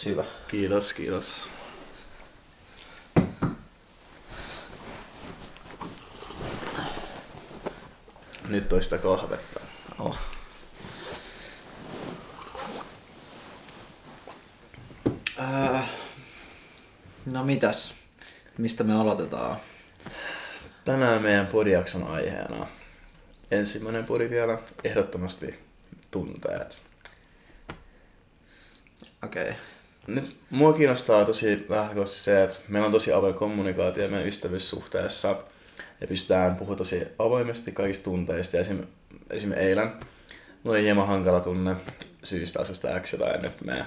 hyvä. Kiitos, kiitos. Nyt toista kahvetta. Oh. No mitäs? Mistä me aloitetaan? Tänään meidän podijakson aiheena. Ensimmäinen podi vielä, ehdottomasti tunteet. Okei. Okay. Nyt mua kiinnostaa tosi lähtökohtaisesti se, että meillä on tosi avoin kommunikaatio meidän ystävyyssuhteessa ja pystytään puhumaan tosi avoimesti kaikista tunteista. Esim. Eilen mulla oli hieman hankala tunne syystä asiasta X, jota en nyt mene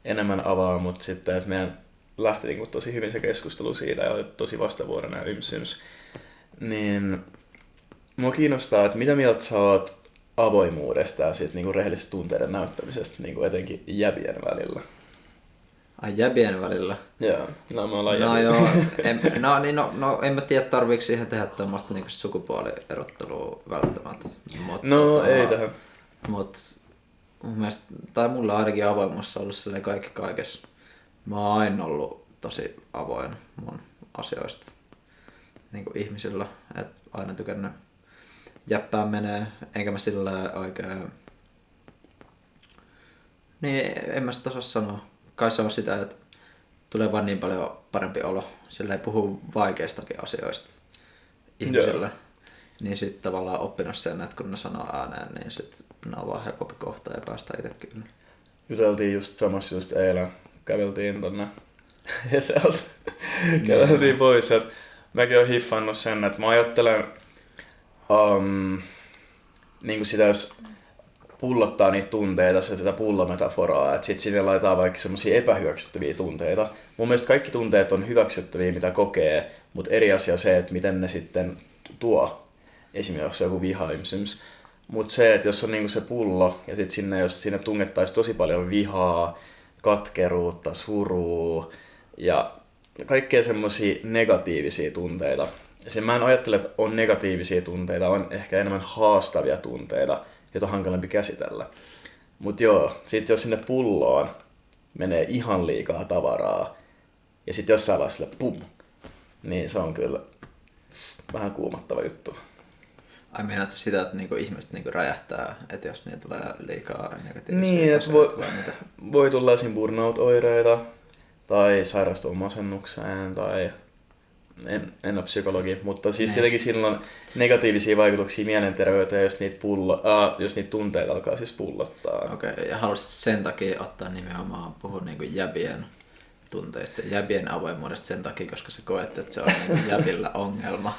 enemmän avaa, mutta sitten että meidän lähti niin tosi hyvin se keskustelu siitä ja oli tosi vastavuoroinen ja ymsyms. Niin mua kiinnostaa, että mitä mieltä sä oot avoimuudesta ja siitä niin rehellisestä tunteiden näyttämisestä niin etenkin jäbien välillä. Ai jäbien välillä? Joo, no me ollaan no joo, en mä tiedä tarviiko siihen tehdä tämmöistä niinku sukupuolierottelua välttämättä. Mutta, no ei tähän. Mut mun mielestä, tai mulla ainakin avoimuus on ollut silleen kaikki kaikessa. Mä oon aina ollut tosi avoin mun asioista niinku ihmisillä, et aina tykännyt jäppää menee, enkä mä sillä oikein... Niin, en mä sitä osaa sanoa. Kai se on sitä, että tulee vaan niin paljon parempi olo. Silleen puhuu vaikeistakin asioista ihmisille. Niin sit tavallaan oppinut sen, että kun ne sanoo ääneen, niin sit ne on vaan helpompi kohta ja päästä itsekin yli. Juteltiin just samassa just eilen. Käveltiin tonne Heseltä. Käveltiin pois. Et mäkin oon hiffannut sen, että mä ajattelen niin sitä, jos pullottaa niitä tunteita, sitä pullometaforaa, että sit sinne laitetaan vaikka semmosia epähyväksyttäviä tunteita. Mun mielestä kaikki tunteet on hyväksyttäviä, mitä kokee, mutta eri asia se, että miten ne sitten tuo. Esimerkiksi joku vihaimsyms. Mutta se, että jos on niinku se pullo ja sit sinne, jos sinne tungettaisiin tosi paljon vihaa, katkeruutta, surua ja kaikkea semmosia negatiivisia tunteita. Ja mä en ajattele, että on negatiivisia tunteita, on ehkä enemmän haastavia tunteita, joita on hankalampi käsitellä. Mut joo, sit jos sinne pulloon menee ihan liikaa tavaraa ja sit jossain vaiheessa sille pum, niin se on kyllä vähän kuumottava juttu. Ai meinaatko sitä, että niinku ihmiset niinku räjähtää, että jos niitä tulee liikaa negatiivisia niin, että voi tulla esim. Burnout-oireita tai sairastua masennukseen tai en ole psykologi, mutta siis tietenkin silloin negatiivisia vaikutuksia mielenterveyteen, jos niitä tunteita alkaa siis pullottaa. Okei, ja haluaisit sen takia ottaa nimenomaan puhua niinku jäbien tunteista, jäbien avoimuudesta sen takia, koska sä koet, että se on niinku jäbillä ongelma.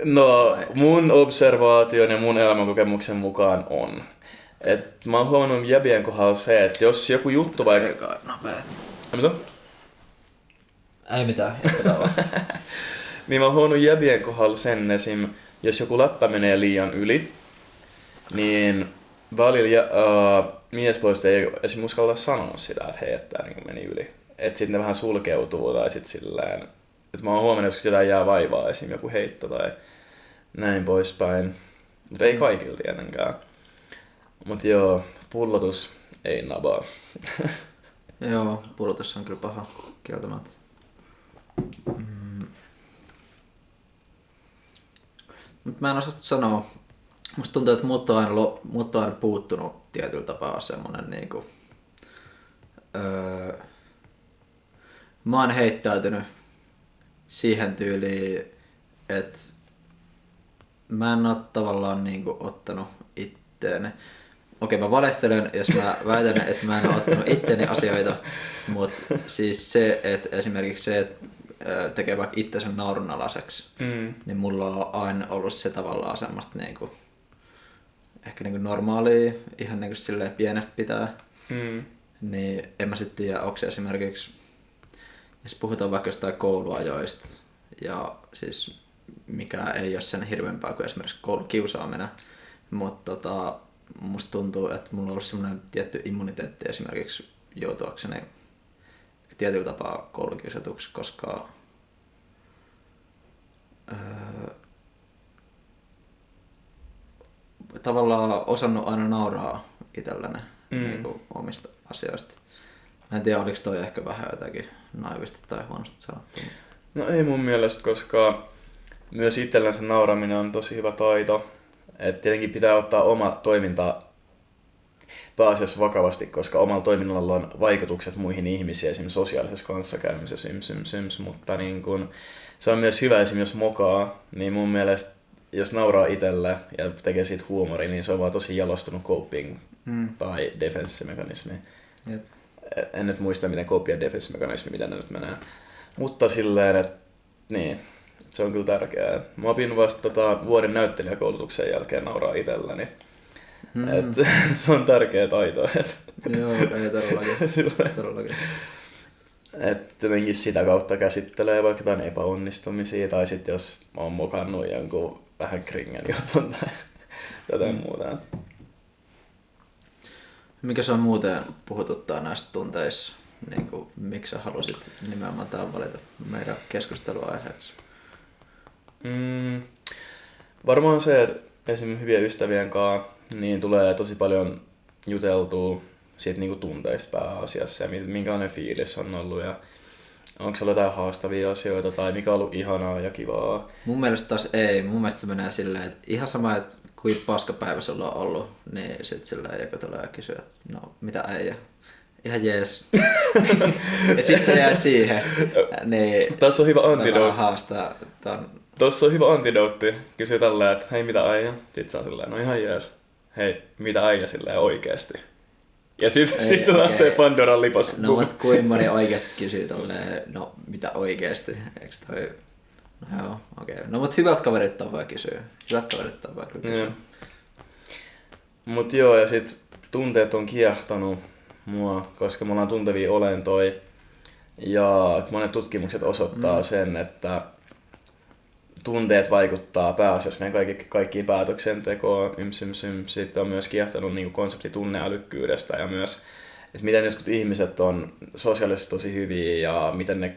No, mun observaation ja mun elämänkokemuksen mukaan on. Et mä oon huomannut jäbien kohdalla se, että jos joku juttu vaikka... Mitä? Ei mitään, niin mä oon huomannut jäbien kohdalla sen esim. Jos joku läppä menee liian yli, niin välillä miespuoliset ei esim. Uskalla sanoa sitä, että hei, että niin meni yli. Että sitten ne vähän sulkeutuu tai sit silleen... Että mä oon huomannut, että sitä jää vaivaa esim. Joku heitto tai näin poispäin. Mutta ei kaikilla tietenkään. Mut joo, pullotus ei nabaa. Joo, pullotus on kyllä paha kieltämättä. Mut mä en osaa sanoa. Musta tuntuu, että mut on aina puuttunut tietyllä tapaa semmonen niinku... mä oon heittäytynyt siihen tyyliin, että mä en oo tavallaan niinku ottanut itteeni. Okei, mä valehtelen, jos mä väitän, että mä en oo ottanut itteeni asioita, mutta siis se, että esimerkiksi se, että tekee vaikka itsensä naurunalaiseksi, niin mulla on aina ollut se tavallaan semmoista niinku, ehkä niinku normaalia, ihan niinku silleen pienestä pitää. Niin en mä sit tiedä, onko se esimerkiksi, jos puhutaan vaikka jostain kouluajoista, ja siis mikä ei ole sen hirveämpää kuin esimerkiksi koulukiusaaminen, mutta musta tuntuu, että mulla on ollut semmoinen tietty immuniteetti esimerkiksi joutuakseni tietyllä tapaa koulukiusatuksi, koska tavallaan osannut aina nauraa itselleni niin omista asioista. Mä en tiedä, oliko toi ehkä vähän jotakin naivisti tai huonosti sanottu. No ei mun mielestä, koska myös itsellensä nauraminen on tosi hyvä taito. Et tietenkin pitää ottaa oma toiminta pääasiassa vakavasti, koska omalla toiminnalla on vaikutukset muihin ihmisiin, esimerkiksi sosiaalisessa kanssakäymisessä, mutta niin kun, se on myös hyvä esimerkiksi jos mokaa, niin mun mielestä jos nauraa itselle ja tekee siitä huumoria, niin se on vaan tosi jalostunut coping tai defense-mekanismi. Jep. En nyt muista, miten coping ja defense-mekanismi, miten ne nyt menee. Mutta silleen, että niin, se on kyllä tärkeää. Mä opin vasta vuoden näyttelijäkoulutuksen jälkeen nauraa itselläni. Et, se on tärkeä taito. Joo, ei todellakin. Että jotenkin sitä kautta käsittelee vaikka jotain epäonnistumisia, tai sitten jos mä oon mokannut jonkun vähän kringen jutun tai jotain muuta. Mikä se on muuten puhututtaa näistä tunteissa? Niin kuin, miksi sä halusit nimenomaan tämän valita meidän keskusteluaiheeksi? Varmaan se, että esimerkiksi hyvien ystävien kanssa niin tulee tosi paljon juteltua siitä niinku tunteista pääasiassa ja minkälainen fiilis on ollut ja onko se ollut jotain haastavia asioita tai mikä on ollut ihanaa ja kivaa. Mun mielestä taas ei. Mun mielestä se menee silleen, että ihan sama, että kuin paskapäivä sulla on ollut, niin sit silleen joku tulee kysyä, että no mitä äijä? Ihan jees. Ja sit se jää siihen. Niin tässä on hyvä antidote. Haastaa ton. Tossa on hyvä antidootti. Kysyy tälleen, että hei mitä äijä? Sit se on silleen, no ihan jees. Hei, mitä äijä silleen oikeesti? Ja sitten lähtee Pandoran lipas. No mut kuin moni oikeesti kysyy tolleen, no mitä oikeesti? Eiks toi... No joo, okei. No mut hyvät kaverit on voi kysyä. Mut joo, ja sit tunteet on kiehtonut mua, koska me ollaan tuntevia olentoja. Ja monet tutkimukset osoittaa sen, että tunteet vaikuttaa pääasiassa meidän kaikkiin päätöksentekoon. Sitten on myös kiehtonut niin konsepti tunneälykkyydestä ja myös, että miten jotkut ihmiset on sosiaalisesti tosi hyviä ja miten ne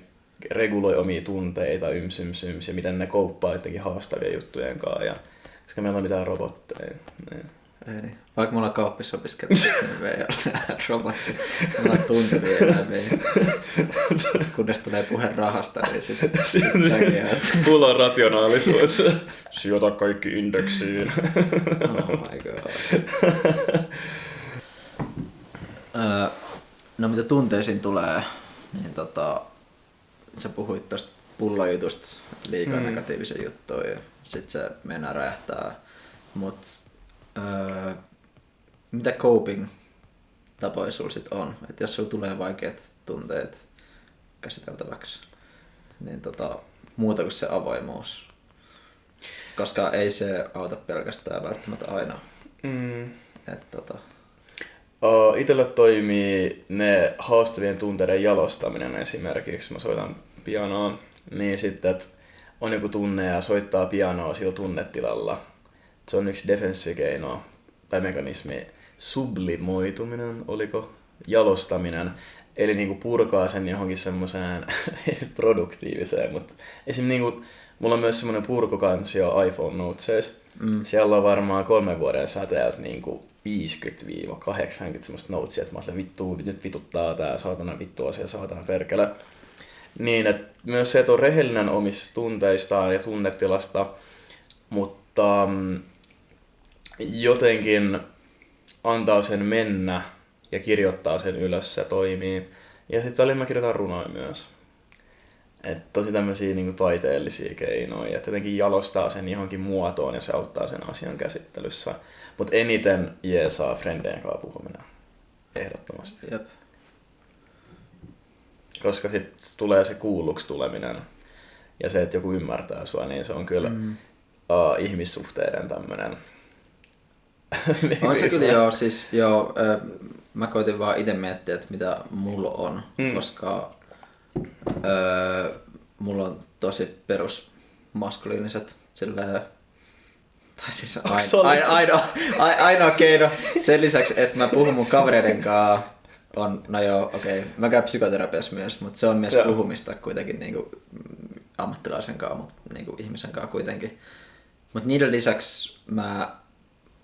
reguloi omia tunteita ja miten ne kouppaa jotenkin haastavia juttujen kanssa. Ja, koska meillä on mitään robotteja. Niin. Ei niin. Vaikka me ollaan kauppissa opiskellut, niin me ei ole robotti. Me ollaan tuntevia eläimiä. Kunnes tulee puhe rahasta, niin sitten säkin oot. Mulla on rationaalisuus. Sijoita kaikki indeksiin. Oh my god. No mitä tunteisiin tulee, niin sä puhuit tosta pullojutusta, että liikaa negatiivisia juttuja ja sit se meinaa räjähtää. Mut mitä coping-tapoja sulla sit on? Et jos sulla tulee vaikeat tunteet käsiteltäväksi, niin muuta kuin se avoimuus. Koska ei se auta pelkästään välttämättä aina. Itellä toimii ne haastavien tunteiden jalostaminen esimerkiksi. Mä soitan pianoa, niin sitten että on joku tunne ja soittaa pianoa sillä tunnetilalla. Se on yksi defenssikeino tai mekanismi. Sublimoituminen, oliko? Jalostaminen. Eli niinku purkaa sen johonkin semmoiseen produktiiviseen. Mutta esim. Niinku, mulla on myös semmoinen purkukansio iPhone Notesissa. Siellä on varmaan 3 vuoden säteeltä niinku 50-80 semmoista notesia, että mä olen nyt vituttaa tää saatana vittu asia, saatana perkele. Niin, että myös se, että on rehellinen omista tunteistaan ja tunnetilasta, mutta jotenkin antaa sen mennä ja kirjoittaa sen ylös, se toimii. Ja sitten välillä mä kirjoitan runoja myös. Että tosi tämmöisiä niinku taiteellisia keinoja, että jotenkin jalostaa sen johonkin muotoon ja se auttaa sen asian käsittelyssä. Mutta eniten jeesaa frendeen kanssa puhuminen. Ehdottomasti. Jep. Koska sitten tulee se kuulluksi tuleminen ja se, että joku ymmärtää sua, niin se on kyllä ihmissuhteiden tämmönen. On se kyllä joo, siis joo, mä koitin vaan itse miettiä, että mitä mulla on, koska mulla on tosi perusmaskuliiniset silleen, tai siis ainoa keino sen lisäksi, että mä puhun mun kavereiden kanssa on, no joo, okei, mä käyn psykoterapiassa myös, mutta se on myös puhumista kuitenkin niinku ammattilaisen kanssa, mutta niinku ihmisen kanssa kuitenkin. Mutta niiden lisäksi mä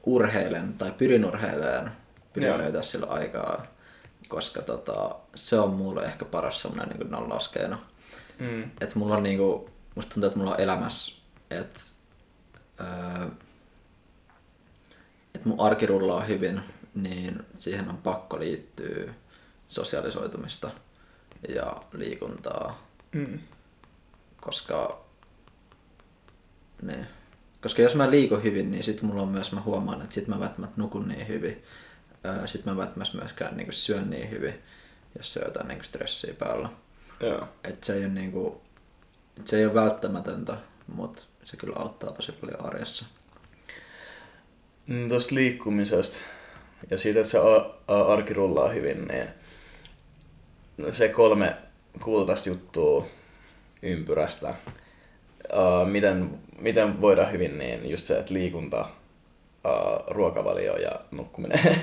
urheilen tai pyrin urheilemaan, pyrin löytää silloin aikaa koska se on mulle ehkä paras semmonen niinku nollauskeino. Et mulla on niinku, musta tuntuu, että mulla on elämässä, että mun arki rullaa hyvin, niin siihen on pakko liittyä sosialisoitumista ja liikuntaa. Koska jos mä liikun hyvin, niin sit mulla on myös, mä huomaan, että sit mä välttämättä nukun niin hyvin. Sit mä välttämättä myöskään niinku syön niin hyvin, jos se on jotain niinku stressiä päällä. Joo. Et se ei ole niinku, se ei ole välttämätöntä, mutta se kyllä auttaa tosi paljon arjessa. Tuosta liikkumisesta ja siitä, että se arki rullaa hyvin, niin se 3 kultaista juttua ympyrästä. Miten voidaan hyvin, niin just se, että liikunta, ruokavalio ja nukkuminen.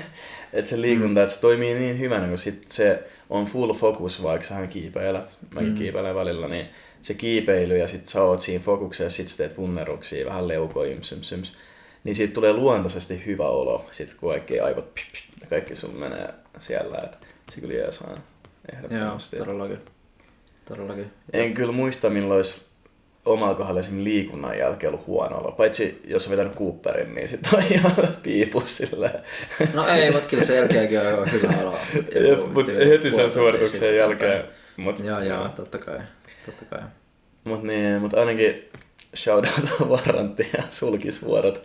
Että se liikunta, että se toimii niin hyvänä, kun sit se on full focus, vaikka sähän kiipeilet, mäkin kiipeilen välillä, niin se kiipeily ja sit sä oot siinä fokuksessa ja sit sä teet punneruksia, vähän leukoja, yms. Niin siitä tulee luontaisesti hyvä olo, sit kun kaikki aivot ja kaikki sun menee siellä, että se kyllä jeesaa ehdottomasti. Joo, todellakin. En kyllä muista, milloin olisi omalla kohdalla esimerkiksi liikunnan jälkeen ollut huono olo. Paitsi jos on vetänyt Cooperin, niin sit on ihan piipus silleen. No ei, mutta kyllä sen jälkeenkin on hyvä olo. Mutta heti sen suorituksen jälkeen. Joo, totta kai. Mutta ainakin shoutout Varrantti ja sulkisvuorot.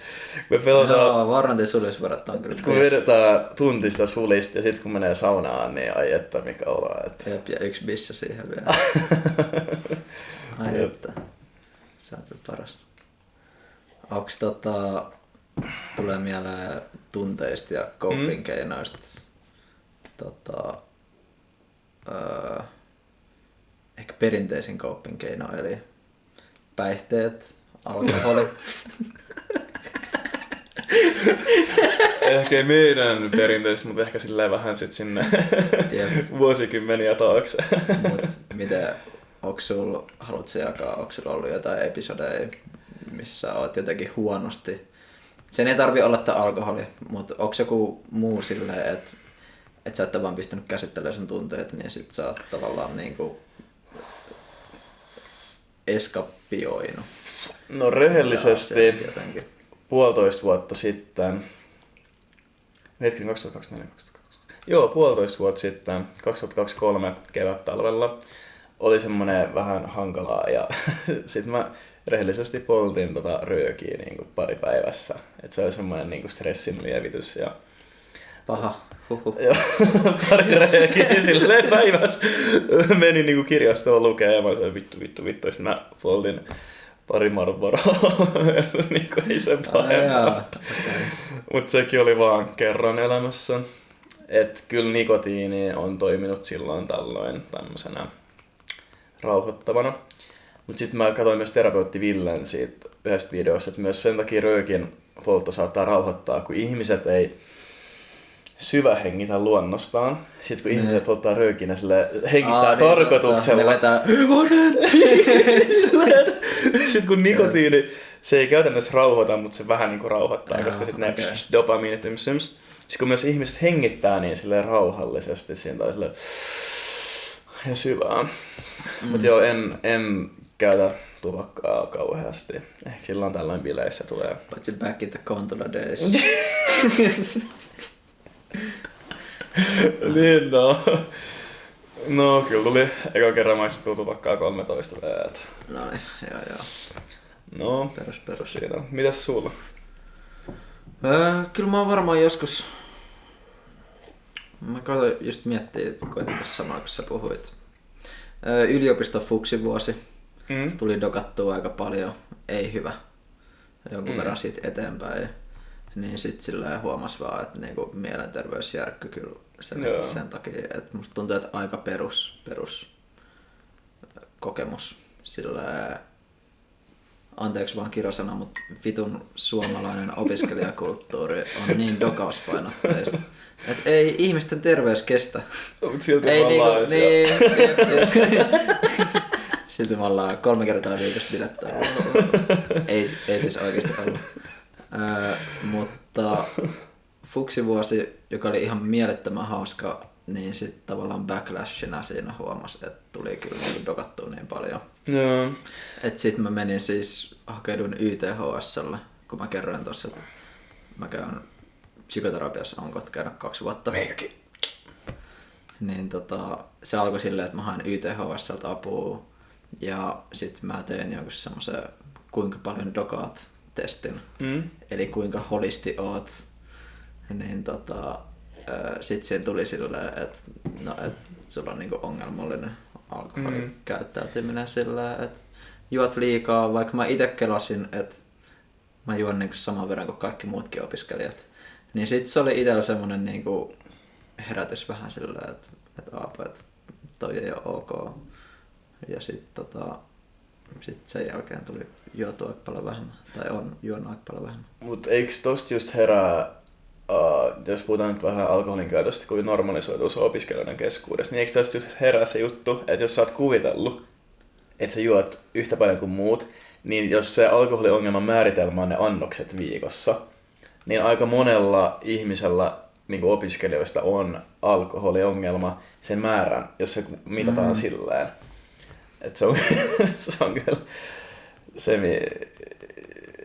Me pelataan... Varrantin sulkisvuorot on kyllä. Kun vedetään tuntista sulista ja sitten kun menee saunaan, niin ai että mikä olo. Jep, ja 1 bissa siihen vielä. Ai että. Se on kyllä paras. Onks tulee mieleen tunteista ja coping keinoista ehkä perinteisin coping keino, eli päihteet, alkoholi. Ehkä ei meidän perinteistä, mutta ehkä silleen vähän sit sinne vuosikymmeniä taakse. Mut miten, haluatko jakaa, onko sulla ollut jotain episodeja, missä oot jotenkin huonosti? Sen ei tarvi olla alkoholi, mutta onko joku muu silleen, että sä et vaan pystynyt käsittelemään sun tunteet, niin sit sä oot tavallaan niinku eskapioinut? No rehellisesti 1,5 vuotta sitten, 2024. Joo, 1,5 vuotta sitten, 2023 kevättalvella, oli semmonen vähän hankalaa ja sit mä rehellisesti poltin röökiä niinku pari päivässä. Et se oli semmonen niinku stressin lievitys ja... Paha. Joo, pari röökiä silleen päivässä. Menin niinku kirjastoon lukee ja mä olin vittu. Ja sit mä poltin pari Marlboroa. Niinku ei sen pahempaa. Mut sekin oli vaan kerran elämässä. Et kyllä nikotiini on toiminut silloin tällöin tämmösenä rauhoittavana. Mut sit mä katsoin myös terapeutti Villen siitä yhdestä videosta, että myös sen takia röökin poltto saattaa rauhoittaa, kun ihmiset ei syvähengitä luonnostaan. Sitten kun ihmiset polttaa röökin ja hengittää tarkoituksella. Sitten kun nikotiini, se ei käytännössä rauhoita, mutta se vähän niinku rauhoittaa, koska sitten ne dopamiinit sitten kun myös ihmiset hengittää niin silleen rauhallisesti siinä tai silleen ja syvään. Mutta joo, en käytä tupakkaa kauheasti. Ehkä silloin tällöin bileissä tulee. Paitsi back in the controller days. Niin no kyllä tuli eka kerran maistettua tupakkaa 13 vuotta. Noin, joo. No, perus. Siinä. Mitäs sulla? Kyllä mä oon varmaan joskus... Mä koitin just miettiä, koitin tossa samalla kun sä puhuit. Yliopiston fuksivuosi. Tuli dokattua aika paljon. Ei hyvä. Jonkun verran siitä eteenpäin. Niin sit silleen huomas vaan, että niinku mielenterveys järkkyi kyllä selvästi sen takia. Että musta tuntuu, että aika perus kokemus. Silleen, anteeksi vaan kirosana, mutta vitun suomalainen opiskelijakulttuuri on niin dokauspainotteista. Että ei ihmisten terveys kestä. Mut silti ei me ollaan silti me ollaan 3 kertaa viikossa bilettää. ei siis oikeesti ollut. Mutta fuksivuosi, joka oli ihan mielettömän hauska niin sitten tavallaan backlashina siinä huomasi, että tuli kyllä niin dokattua niin paljon. Joo. Että sitten mä menin siis, hakeuduin YTHS:lle, kun mä kerroin tossa, että mä käyn psykoterapiassa, on kohta käynyt 2 vuotta. Meikäkin. Niin se alkoi silleen, että mä hain YTHS:ltä apua ja sit mä tein jonkun semmoisen kuinka paljon dokaat testin. Eli kuinka holisti oot. Niin sit siinä tuli silleen, että sulla on niinku ongelmallinen alkoholikäyttäytyminen silleen, että juot liikaa, vaikka mä ite kelasin, että mä juon niinku saman verran kuin kaikki muutkin opiskelijat. Niin sit se oli itellä semmonen niinku herätys vähän silleen, että Aapo, että toi ei oo ok. Ja sit sen jälkeen tuli juotua aika paljon vähemmän, tai on juonut aika paljon vähemmän. Mut eiks tosta just herää, jos puhutaan nyt vähän alkoholin käytöstä, kuin normalisoituu se opiskelijoiden keskuudessa, niin eikö tästä just herää se juttu, että jos sä oot kuvitellut, että sä juot yhtä paljon kuin muut, niin jos se alkoholiongelman määritelmä on ne annokset viikossa, niin aika monella ihmisellä niin opiskelijoista on alkoholiongelma sen määrän, jos se mitataan silleen. Et se on kyllä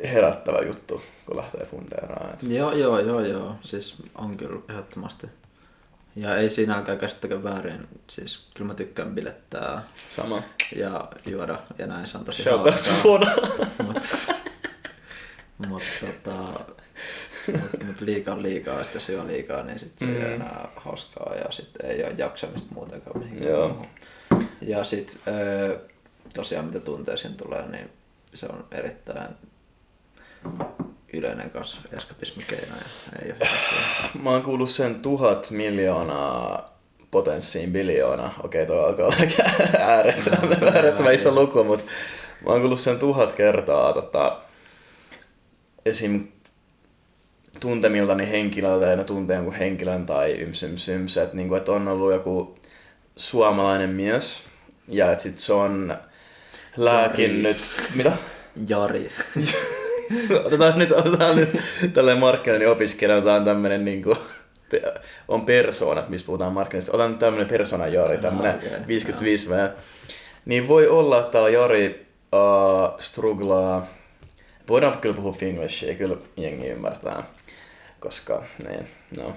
herättävä juttu, kun lähtee fundeeraan. Joo. Siis on kyllä ehdottomasti. Ja ei siinäkään käsittäkään väärin. Siis kyllä mä tykkään bilettää. Sama. Ja juoda ja näin, se on tosi hauskaa. Mut liikaa on liikaa, ja sitten jos juo liikaa, niin sit se ei ole enää hauskaa ja sitten ei ole jaksamista muutenkaan mihinkään. Joo. Ja sit tosiaan mitä tunteisiin tulee, niin se on erittäin yleinen kanssa eskapismikeino ja ei ole Mä oon kuullut sen 1000 miljoonaa potenssiin biljoona. Okei, toi alkaa olla äärettömän iso luku, mutta mä oon kuullut sen 1000 kertaa esim. Tuntemiltani henkilöltä ja ne tuntee jonkun henkilön tai yms, että niinku, et on ollut joku suomalainen mies ja et sit se on lääkinnyt... Mitä? Jari. Otetaan nyt tälleen markkinoinnin opiskelijan, otetaan tämmönen niinku... On persoonat, missä puhutaan markkinoinnista. Otan nyt tämmönen persona Jari, tämmönen 55V. Niin voi olla, että täällä Jari struglaa. Voidaan kyllä puhua finglishia, kyllä jengi ymmärtää. Koska, niin, no.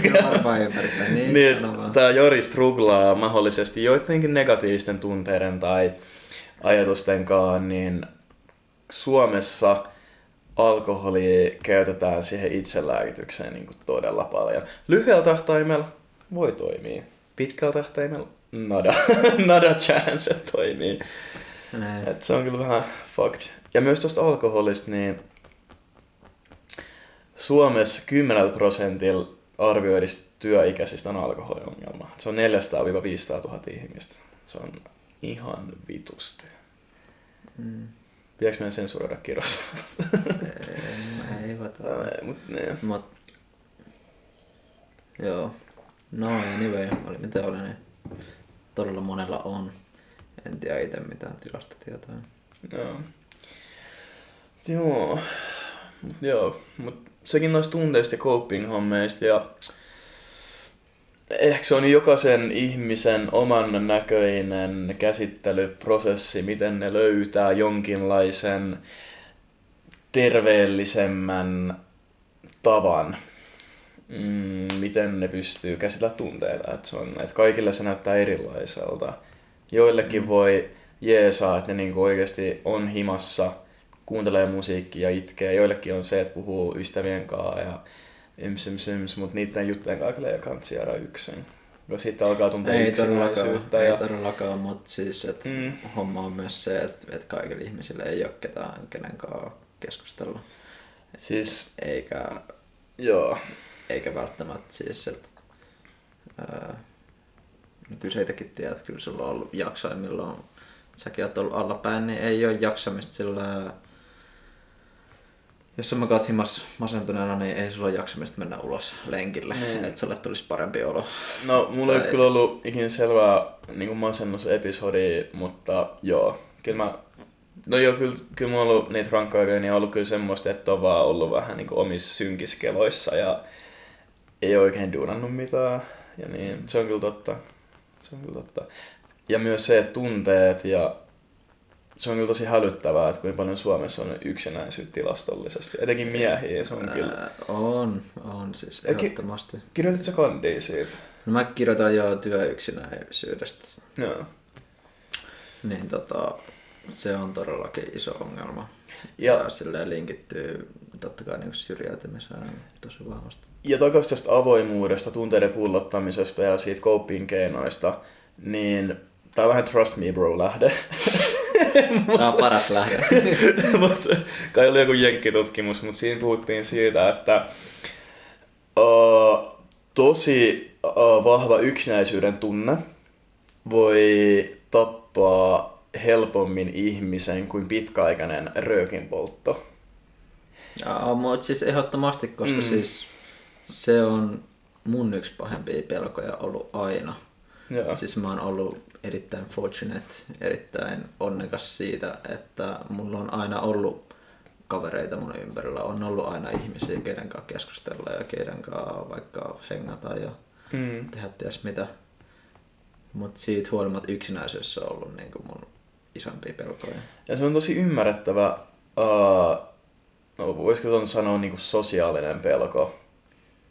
Kyllä varmaan ymmärtää. Niin, tää Jari struglaa mahdollisesti joidenkin negatiivisten tunteiden tai ajatustenkaan, niin Suomessa alkoholia käytetään siihen itselääkitykseen niin kuin todella paljon. Lyhyellä tähtäimellä voi toimia. Pitkällä tähtäimellä nada chance, että toimii. Et se on kyllä vähän fucked. Ja myös tuosta alkoholista, niin Suomessa 10% arvioidista työikäisistä on alkoholiongelma. Se on 400-500 000 ihmistä. Se on ihan vitusti. Pitääkö meidän sensuroida kirjoissa? Ei Mut joo. No anyway, oli mitä oli, niin todella monella on. En tiedä itse mitään tilastotietoja. Joo. Mut sekin noista tunteista ja coping-hommeista ja ehkä se on jokaisen ihmisen oman näköinen käsittelyprosessi, miten ne löytää jonkinlaisen terveellisemmän tavan, miten ne pystyy käsitellä tunteita. Että kaikille se näyttää erilaiselta. Joillekin voi jeesaa, että ne niinku oikeasti on himassa, kuuntelee musiikkia ja itkee. Joillekin on se, että puhuu ystävien kanssa ja mutta niiden juttujen kanssa ei kannata jäädä yksin. Koska sitten alkaa tuntea yksinäisyyttä. Ei todellakaan, mutta siis homma on myös se, että kaikille ihmisille ei ole ketään kenenkaan keskustella. Siis, eikä välttämättä siis, että kyllä seitäkin tiedät, että kyllä sulla on ollut jaksoja, milloin säkin oot ollut allapäin, niin ei ole jaksamista sillä. Jos sä kaat himas masentuneena, niin ei sulla ole jaksamista mennä ulos lenkille, että sulle tulisi parempi olo. No, mulla ei kyllä ollut ikinä selvää niin masennusepisodia, mutta joo. Kyllä mulla on ollut niitä rankkoja, niin on ollut kyllä semmoista, että on vaan ollut vähän niin omissa synkiskeloissa ja ei oikein duunannut mitään. Ja niin, se on kyllä totta. Ja myös se, että tunteet ja se on kyllä tosi hälyttävää, että kuinka paljon Suomessa on yksinäisyyttä tilastollisesti. Etenkin miehiä, se on kyllä. On siis ehdottomasti. Kirjoititko kandia siitä? No mä kirjoitan jo työyksinäisyydestä. Joo. Niin se on todellakin iso ongelma. Ja silleen linkittyy totta kai niin syrjäytymiseen tosi vahvasti. Ja takaisin tästä avoimuudesta, tunteiden pullottamisesta ja siitä coping keinoista, niin tää on vähän trust me bro lähde. Tämä on paras lähde. Mutta kai oli joku jenkkitutkimus, mutta siinä puhuttiin siitä, että tosi vahva yksinäisyyden tunne voi tappaa helpommin ihmisen kuin pitkäaikainen röökinpoltto. Mutta siis ehdottomasti, koska siis se on mun yksi pahempia pelkoja ollut aina. Joo. Siis mä oon ollut erittäin fortunate, erittäin onnekas siitä, että mulla on aina ollut kavereita mun ympärillä. On ollut aina ihmisiä, keiden kanssa keskustella ja keiden kanssa vaikka hengata ja tehdä ties mitä. Mutta siitä huolimatta yksinäisyys on ollut niinku mun isompia pelkoja. Ja se on tosi ymmärrettävä, voisiko ton sanoa niinku sosiaalinen pelko.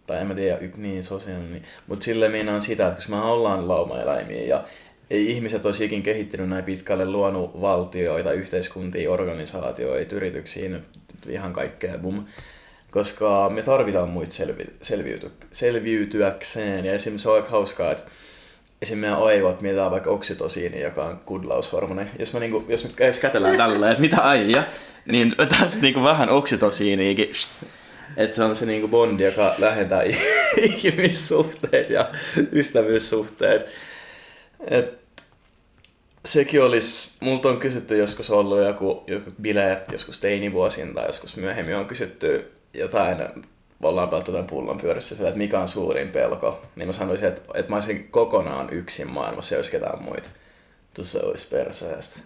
Tai en mä tiedä, niin sosiaalinen. Mutta silleen meinaan sitä, että koska me ollaan laumaeläimiä ja ei ihmiset olisi ikin kehittynyt näin pitkälle, luonut valtioita, yhteiskuntia, organisaatioita, yrityksiä, nyt ihan kaikkea bum. Koska me tarvitaan muita selviytyäkseen. Ja esimerkiksi se on aika hauskaa, että esimerkiksi meidän aivot mietitään vaikka oksitosiini, joka on kudlaushormoni. Jos me kätellään tällä, että mitä äijä, niin tässä niinku vähän oksitosiiniikin. Että se on se niinku bondi, joka lähentää ihmissuhteet ja ystävyyssuhteet. Et sekin olisi, multa on kysytty joskus ollut joku bileet, joskus teinivuosin tai joskus myöhemmin on kysytty jotain, ollaan pelattu tämän pullon pyörissä, että mikä on suurin pelko. Niin mä sanoisin, että mä olisin kokonaan yksin maailmassa, jos ketään muita. Se olisi perseestä.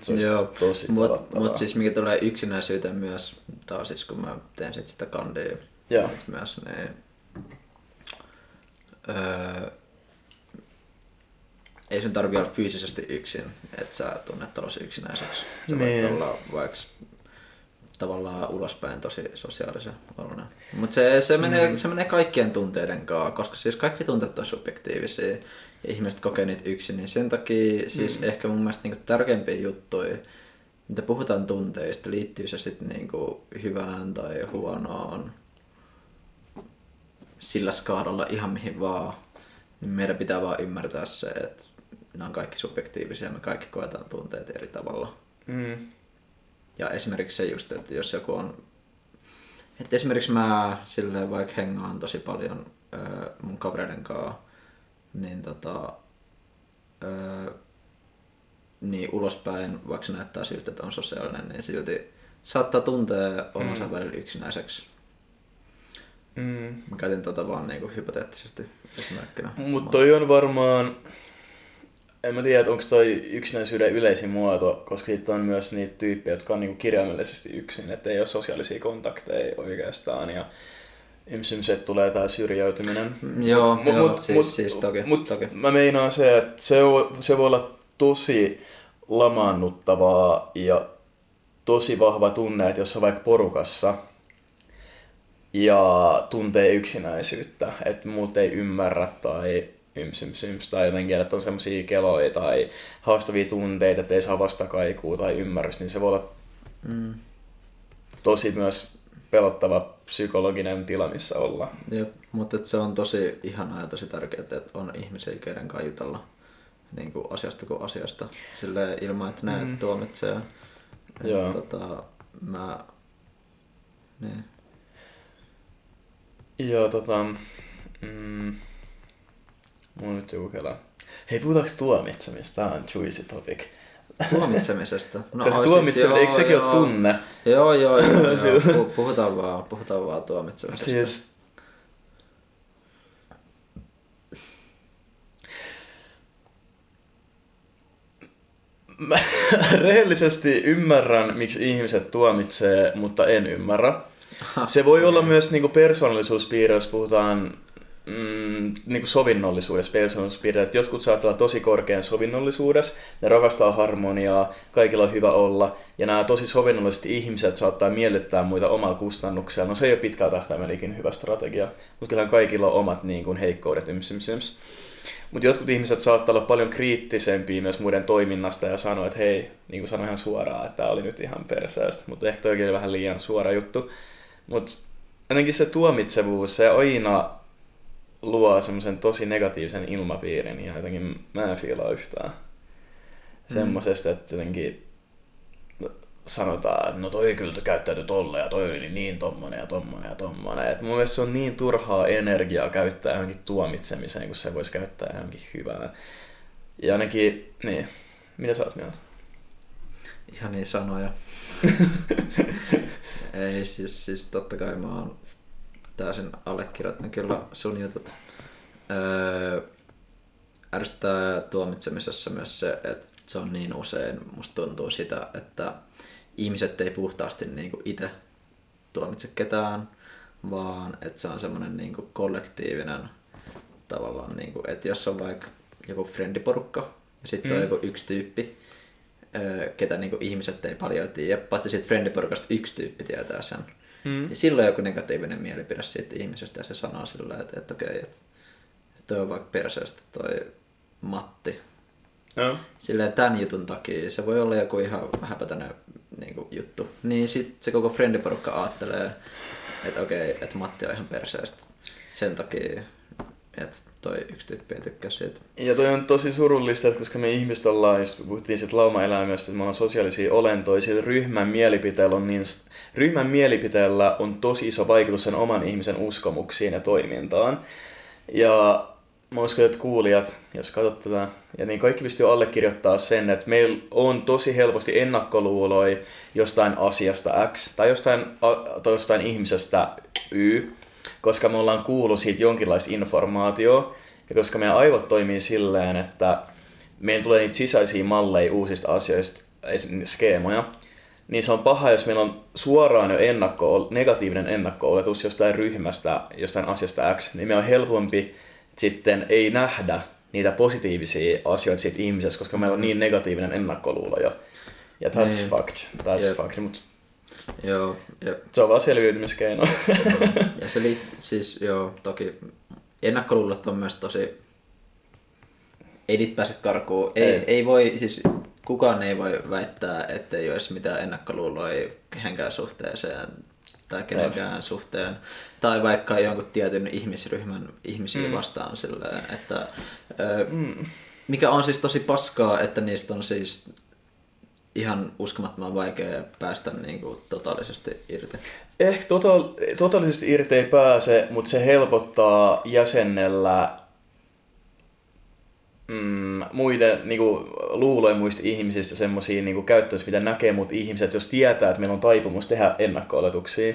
Se olisi tosi pelottavaa. Mutta siis mikä tulee yksinäisyyteen myös, taas siis kun mä teen sitä kandia myös, niin ei sun tarvitse olla fyysisesti yksin, että sä tunnet tosi yksinäiseksi. Sä voit olla vaikka tavallaan ulospäin tosi sosiaalisen oloinen. Mutta se menee kaikkien tunteiden kanssa, koska siis kaikki tunteet on subjektiivisia ja ihmiset kokee niitä yksin, niin sen takia siis ehkä mun mielestä niinku tärkeimpiä juttuja, mitä puhutaan tunteista, liittyy se sitten niinku hyvään tai huonoon sillä skaalalla ihan mihin vaan, niin meidän pitää vaan ymmärtää se, että nämä on kaikki subjektiivisia ja me kaikki koetaan tunteet eri tavalla. Ja esimerkiksi se just, että jos joku on... Että esimerkiksi mä silleen vaikka hengaan tosi paljon mun kavereiden kanssa, niin niin ulospäin, vaikka se näyttää siltä, että on sosiaalinen, niin silti saattaa tuntea olonsa välillä yksinäiseksi. Mä käytin vaan niinku hypoteettisesti esimerkkinä. Mutta toi on varmaan... En mä tiedä, onko toi yksinäisyyden yleisin muoto, koska sitten on myös niitä tyyppejä, jotka on niinku kirjaimellisesti yksin, että ei ole sosiaalisia kontakteja oikeastaan ja ihmiset tulee tää syrjäytyminen. Siis toki. Mä meinaan se, että se voi olla tosi lamaannuttavaa ja tosi vahva tunne, että jos on vaikka porukassa ja tuntee yksinäisyyttä, että muut ei ymmärrä tai tai jotenkin, että on semmosia keloja tai haastavia tunteita, että ei saa vastakaikua tai ymmärrystä, niin se voi olla tosi myös pelottava psykologinen tila, missä ollaan. Jep, mutta se on tosi ihanaa ja tosi tärkeää, että on ihmisiä, keiden kanssa jutella niin kuin asiasta kuin asiasta, silleen ilman, että ne tuomitsee. Joo. Niin. Joo, mulla on nyt joku kelaa. Hei, puhutaanko tuomitsemista? Tää on juicy topic. Tuomitsemisesta? No, tuomitseminen, eikö sekin ole tunne? Joo. Puhutaan vaan tuomitsemisesta. Siis... Mä rehellisesti ymmärrän, miksi ihmiset tuomitsee, mutta en ymmärrä. Se voi olla myös niinku persoonallisuuspiirre, jos puhutaan niin kuin sovinnollisuudessa, persoonallisuuspiirteet. Jotkut saattaa olla tosi korkean sovinnollisuudessa, ne rakastaa harmoniaa, kaikilla on hyvä olla, ja nämä tosi sovinnolliset ihmiset saattaa miellyttää muita omalla kustannuksella. No se ei ole pitkällä tähtäimelläkin hyvä strategia, mutta kyllähän kaikilla on omat niin kuin, heikkoudet. Mutta jotkut ihmiset saattaa olla paljon kriittisempiä myös muiden toiminnasta ja sanoa, että hei, niin kuin sanoin ihan suoraan, että tämä oli nyt ihan perseestä, mutta ehkä toikin oli vähän liian suora juttu. Mutta ainakin se tuomitsevuus, se aina luo semmoisen tosi negatiivisen ilmapiirin ja jotenkin mä en fiilaa yhtään semmosesta, että jotenkin sanotaan, että no toi kyllä käyttäytyi tolle ja toi oli niin tommonen ja tommonen ja tommonen. Et mun mielestä se on niin turhaa energiaa käyttää johonkin tuomitsemiseen, kun se voisi käyttää johonkin hyvään. Ja ainakin, niin, mitä sä oot mieltä? Ihan niin sanoja. Ei, siis totta kai mä oon täysin allekirjoittanut kyllä sun jutut. Ärsyttää tuomitsemisessa myös se, että se on niin usein, musta tuntuu sitä, että ihmiset ei puhtaasti niinku itse tuomitse ketään, vaan että se on semmoinen niinku kollektiivinen tavallaan, niinku, että jos on vaikka joku friendiporukka ja sitten on joku yksi tyyppi, ketä niinku ihmiset ei paljon tiedä, paitsi siitä friendiporukasta yksi tyyppi tietää sen. Ja silloin joku negatiivinen mielipide siitä ihmisestä ja se sanoo sillä, että okei, että toi on vaikka perseestä toi Matti. No. Silleen tämän jutun takia se voi olla joku ihan häpätäinen niinku, juttu. Niin sit se koko friendiporukka ajattelee, että okei, että Matti on ihan perseestä sen takia, että toi yksi tyyppi ei tykkää siitä. Ja toi on tosi surullista, että koska me ihmiset ollaan, jos puhuttiin siitä laumaelämästä, että me ollaan sosiaalisia olentoja, sillä ryhmän mielipiteellä on tosi iso vaikutus sen oman ihmisen uskomuksiin ja toimintaan. Ja mä uskon, että kuulijat, jos katsot tätä, ja niin kaikki pystyy allekirjoittamaan sen, että meillä on tosi helposti ennakkoluuloja jostain asiasta X tai jostain ihmisestä Y, koska me ollaan kuullut siitä jonkinlaista informaatiota, ja koska meidän aivot toimii silleen, että meillä tulee niitä sisäisiä malleja uusista asioista, skeemoja, niin se on paha, jos meillä on suoraan jo negatiivinen ennakko-oletus jostain ryhmästä, jostain asiasta X, niin meillä on helpompi sitten ei nähdä niitä positiivisia asioita siitä ihmisestä, koska meillä on niin negatiivinen ennakkoluulo jo. Ja that's fucked. Mut joo, se on vaan selviytymiskeino. Ja se siis joo, toki ennakkoluulot on myös tosi, ei niitä pääse karkuun. Ei voi, siis kukaan ei voi väittää, ettei olisi mitään ennakkoluuloja kehenkään suhteeseen tai kenenkään suhteen. Tai vaikka jonkun tietyn ihmisryhmän ihmisiä vastaan silleen, että mikä on siis tosi paskaa, että niistä on siis ihan uskomattoman vaikea päästä niinku totaalisesti irti. Ehkä totaalisesti irti ei pääse, mutta se helpottaa jäsennellä muiden niinku, luuloja muista ihmisistä semmosia niinku, käyttäytymisiä, mitä näkee muut ihmiset, jos tietää, että meillä on taipumus tehdä ennakko-oletuksia.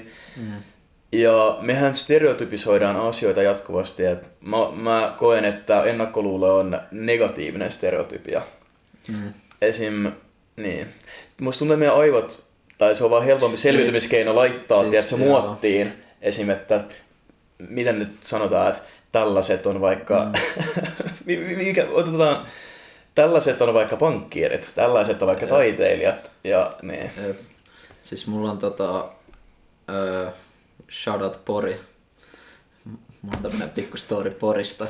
Ja mehän stereotypisoidaan asioita jatkuvasti. Et mä koen, että ennakkoluulo on negatiivinen stereotypia. Esim. Niin. Musta tuntuu, että meidän aivot, tai se on vaan helpompi selviytymiskeino laittaa siis, muottiin. Esim. Että miten nyt sanotaan, että tällaiset on vaikka, tällaiset on vaikka pankkiirit, tällaiset on vaikka taiteilijat ja niin. Siis mulla on shoutout Pori. Mulla on tämmönen pikku story Porista.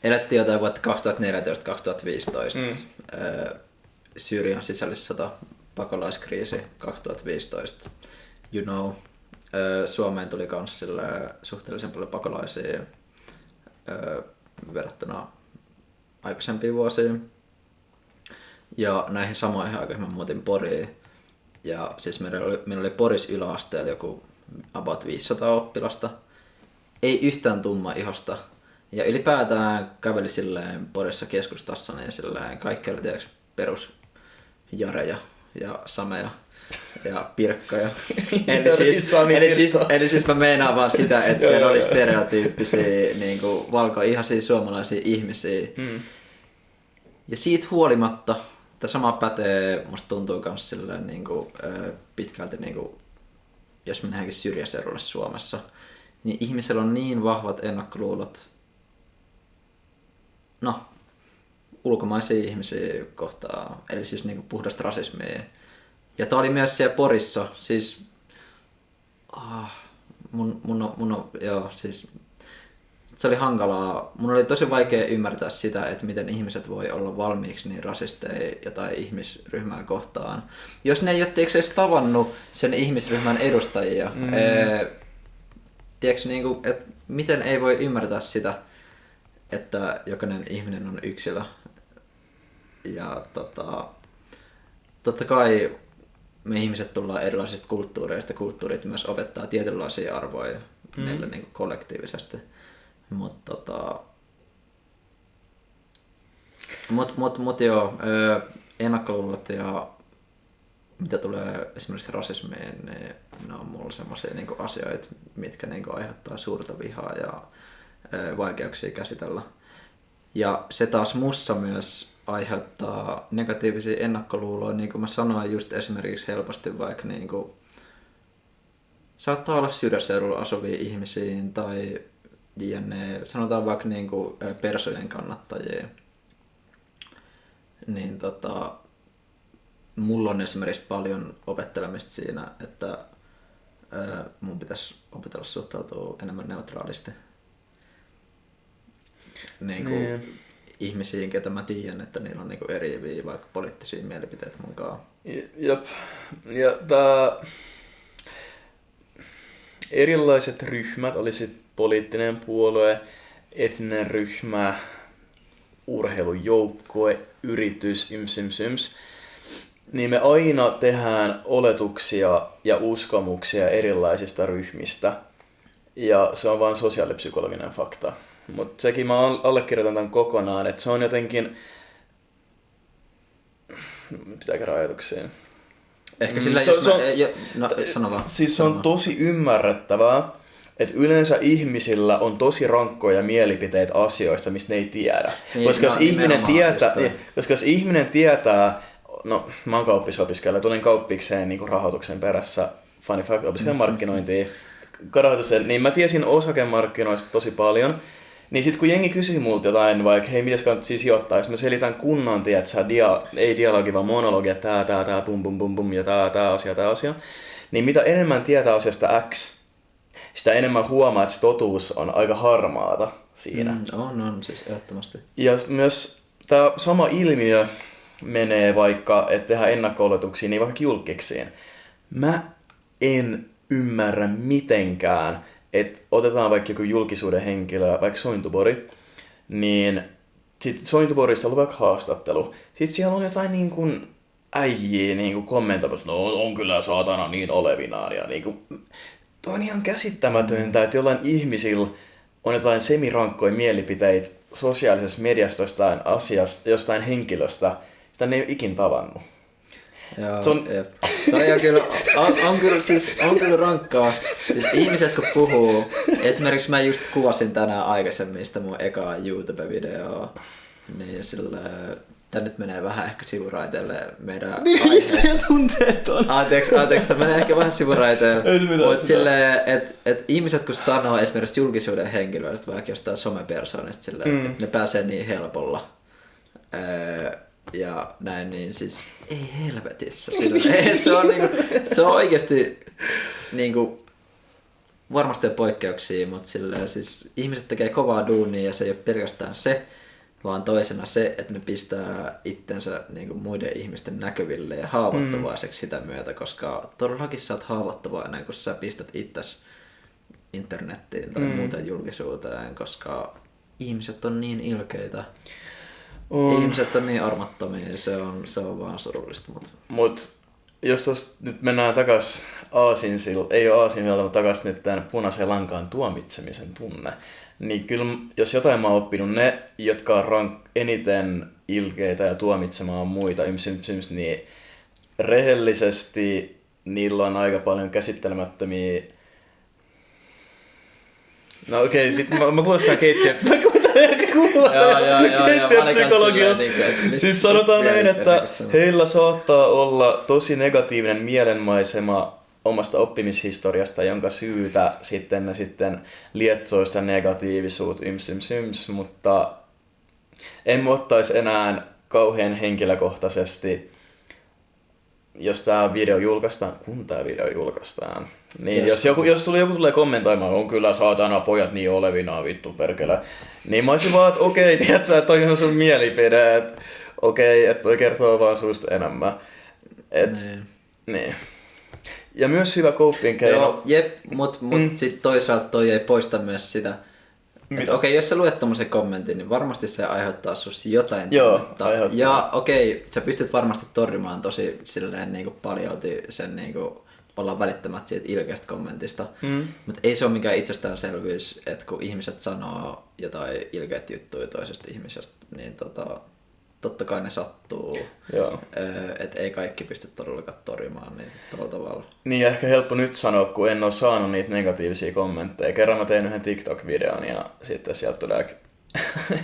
Elettiin jotain vuotta 2014-2015. Syyrian sisällissota, pakolaiskriisi 2015. You know. Suomeen tuli kans suhteellisen paljon pakolaisia verrattuna aikaisempiin vuosiin. Ja näihin samoihin aikoihin mä muutin Poriin. Ja siis meillä oli Poris yläasteella joku about 500 oppilasta. Ei yhtään tumma ihosta. Ja ylipäätään käveli silleen Porissa keskustassa, niin silleen kaikki oli tiiäks perus Jareja ja Sameja ja Pirkkoja. Eli siis mä meinaan vaan sitä, että siellä oli stereotyyppisiä niinku valkoihaisia suomalaisia ihmisiä. Ja siitä huolimatta, tämä sama pätee, musta tuntuu kans silleen niinku, pitkälti niinku jos mennäänkin syrjäseudulle Suomessa, niin ihmisellä on niin vahvat ennakkoluulot, no, ulkomaisia ihmisiä kohtaan, eli siis niinku puhdasta rasismia. Ja tää oli myös siellä Porissa, siis siis se oli hankalaa. Mun oli tosi vaikea ymmärtää sitä, että miten ihmiset voi olla valmiiksi niin rasisteja jotain ihmisryhmää kohtaan. Jos ne ei ole edes tavannut sen ihmisryhmän edustajia. Tiedätkö, niinku, että miten ei voi ymmärtää sitä, että jokainen ihminen on yksilö. Ja totta kai me ihmiset tullaan erilaisista kulttuureista. Kulttuurit myös opettaa tietynlaisia arvoja meille niin kollektiivisesti. Mutta joo, ennakkoluulot ja mitä tulee esimerkiksi rasismiin, niin ne on mulla semmoisia niin asioita, mitkä niin aiheuttaa suurta vihaa ja vaikeuksia käsitellä. Ja se taas mussa myös aiheuttaa negatiivisia ennakkoluuloja, niin kuin mä sanoin just esimerkiksi helposti vaikka niin kuin, saattaa olla syrjäseudulla asuvia ihmisiä tai jne, sanotaan vaikka niin kuin persojen kannattajia. Niin mulla on esimerkiksi paljon opettelemista siinä, että mun pitäisi opetella suhtautua enemmän neutraalisti. Niin kuin ihmisiin, ketä mä tiedän, että niillä on niinku eriäviä vaikka poliittisia mielipiteitä mukaan. Jep. Ja erilaiset ryhmät, olisi poliittinen puolue, etninen ryhmä, urheilujoukkue, yritys, yms, niin me aina tehdään oletuksia ja uskomuksia erilaisista ryhmistä. Ja se on vain sosiaalipsykologinen fakta. Mutta sekin mä allekirjoitan tämän kokonaan, että se on jotenkin... Pitää käydä ajatuksiin. Ehkä sillä sano vaan. Siis se on tosi ymmärrettävää, että yleensä ihmisillä on tosi rankkoja mielipiteitä asioista, mistä ne ei tiedä. Niin, koska jos ihminen tietää, no mä oon kauppisopiskelija, tulin kauppikseen niin rahoituksen perässä, funny fact, opiskelen markkinointia, niin mä tiesin osakemarkkinoista tosi paljon. Niin sit kun jengi kysyy multa jotain, vaikka hei, mitäs kannattaa sijoittaa, jos mä selitän kunnon, ei dialogi, vaan monologi, että tää, bum, ja tää asia, niin mitä enemmän tietää asiasta X, sitä enemmän huomaa, että se totuus on aika harmaata siinä. On, siis ehdottomasti. Ja myös tämä sama ilmiö menee vaikka, että tehdään ennakko-oletuksia, niin vaikka julkiksiin. Mä en ymmärrä mitenkään, että otetaan vaikka joku julkisuuden henkilö, vaikka Sointupori, niin sitten Sointuporissa on vaikka haastattelu. Sitten siellä on jotain niin kuin äijiä niin kuin kommentoimassa, no on kyllä saatana niin olevinaan. Ja niin kuin, toi on ihan käsittämätöntä, että jollain ihmisillä on jotain semirankkoja mielipiteitä sosiaalisessa mediassa jostain asiasta, jostain henkilöstä, jota ne ei ole ikin tavannut. Joo, on kyllä rankkaa. Siis ihmiset kun puhuu, esimerkiksi mä just kuvasin tänään aikaisemmin sitä mun ekaa YouTube-videoa, niin sillä tää nyt menee vähän ehkä sivuraiteelle meidän mistä ja tunteet on? Anteeksi, tää menee ehkä vähän sivuraiteelle, mutta silleen, että ihmiset kun sanoo esimerkiksi julkisuuden henkilöistä, vaikka jostain somepersoonista silleen, että ne pääsee niin helpolla. Ja näin, niin siis ei helvetissä. Se on oikeasti niinku, varmasti on poikkeuksia, mutta silleen, siis ihmiset tekee kovaa duunia ja se ei ole pelkästään se, vaan toisena se, että ne pistää itsensä niinku, muiden ihmisten näkyville ja haavoittuvaiseksi sitä myötä, koska todellakin sä oot haavoittuvainen, kun sä pistät itsesi internettiin tai muuten julkisuuteen, koska ihmiset on niin ilkeitä. Ihmiset on niin armottomia, se on vaan surullista. Mut jos tosta nyt mennään takas Aasinsilta, mutta takas nyt tämän punaiseen lankaan tuomitsemisen tunne, niin kyllä jos jotain mä oon oppinut, ne, jotka on eniten ilkeitä ja tuomitsemaan muita, niin rehellisesti niillä on aika paljon käsittelemättömiä... No okei, mä kuulostan keittiöpsykologilta. Siis sanotaan näin, että heillä saattaa olla tosi negatiivinen mielenmaisema omasta oppimishistoriasta, jonka syytä sitten ne sitten lietsoo sitä negatiivisuutta, mutta en mä ottaisi enää kauhean henkilökohtaisesti, jos tää video julkaistaan, kun tää video julkaistaan. Niin, jos joku tulee kommentoimaan, on kyllä saatana pojat niin olevinaan vittu perkele. Niin mä olisin vaan, että okei, tiedätkö, että toi on sun mielipide, että okei, että toi kertoo vaan susta enemmän. Niin. Ja myös hyvä coping keino. Joo, jep, mut sit toisaalta toi ei poista myös sitä. Okei, jos sä luet tommosen kommentin, niin varmasti se aiheuttaa sussa jotain tunnetta. Ja okei, sä pystyt varmasti torjumaan tosi silleen niinku paljolti sen niinku olla välittämättä siitä ilkeästä kommentista. Mutta ei se ole mikään itsestäänselvyys, että kun ihmiset sanoo jotain ilkeät juttuja toisesta ihmisestä, niin totta kai ne sattuu. Että ei kaikki pysty todellakaan torjumaan niitä tällä tavalla. Niin, ehkä helppo nyt sanoa, kun en ole saanut niitä negatiivisia kommentteja. Kerran mä tein yhden TikTok-videon ja sitten sieltä tulee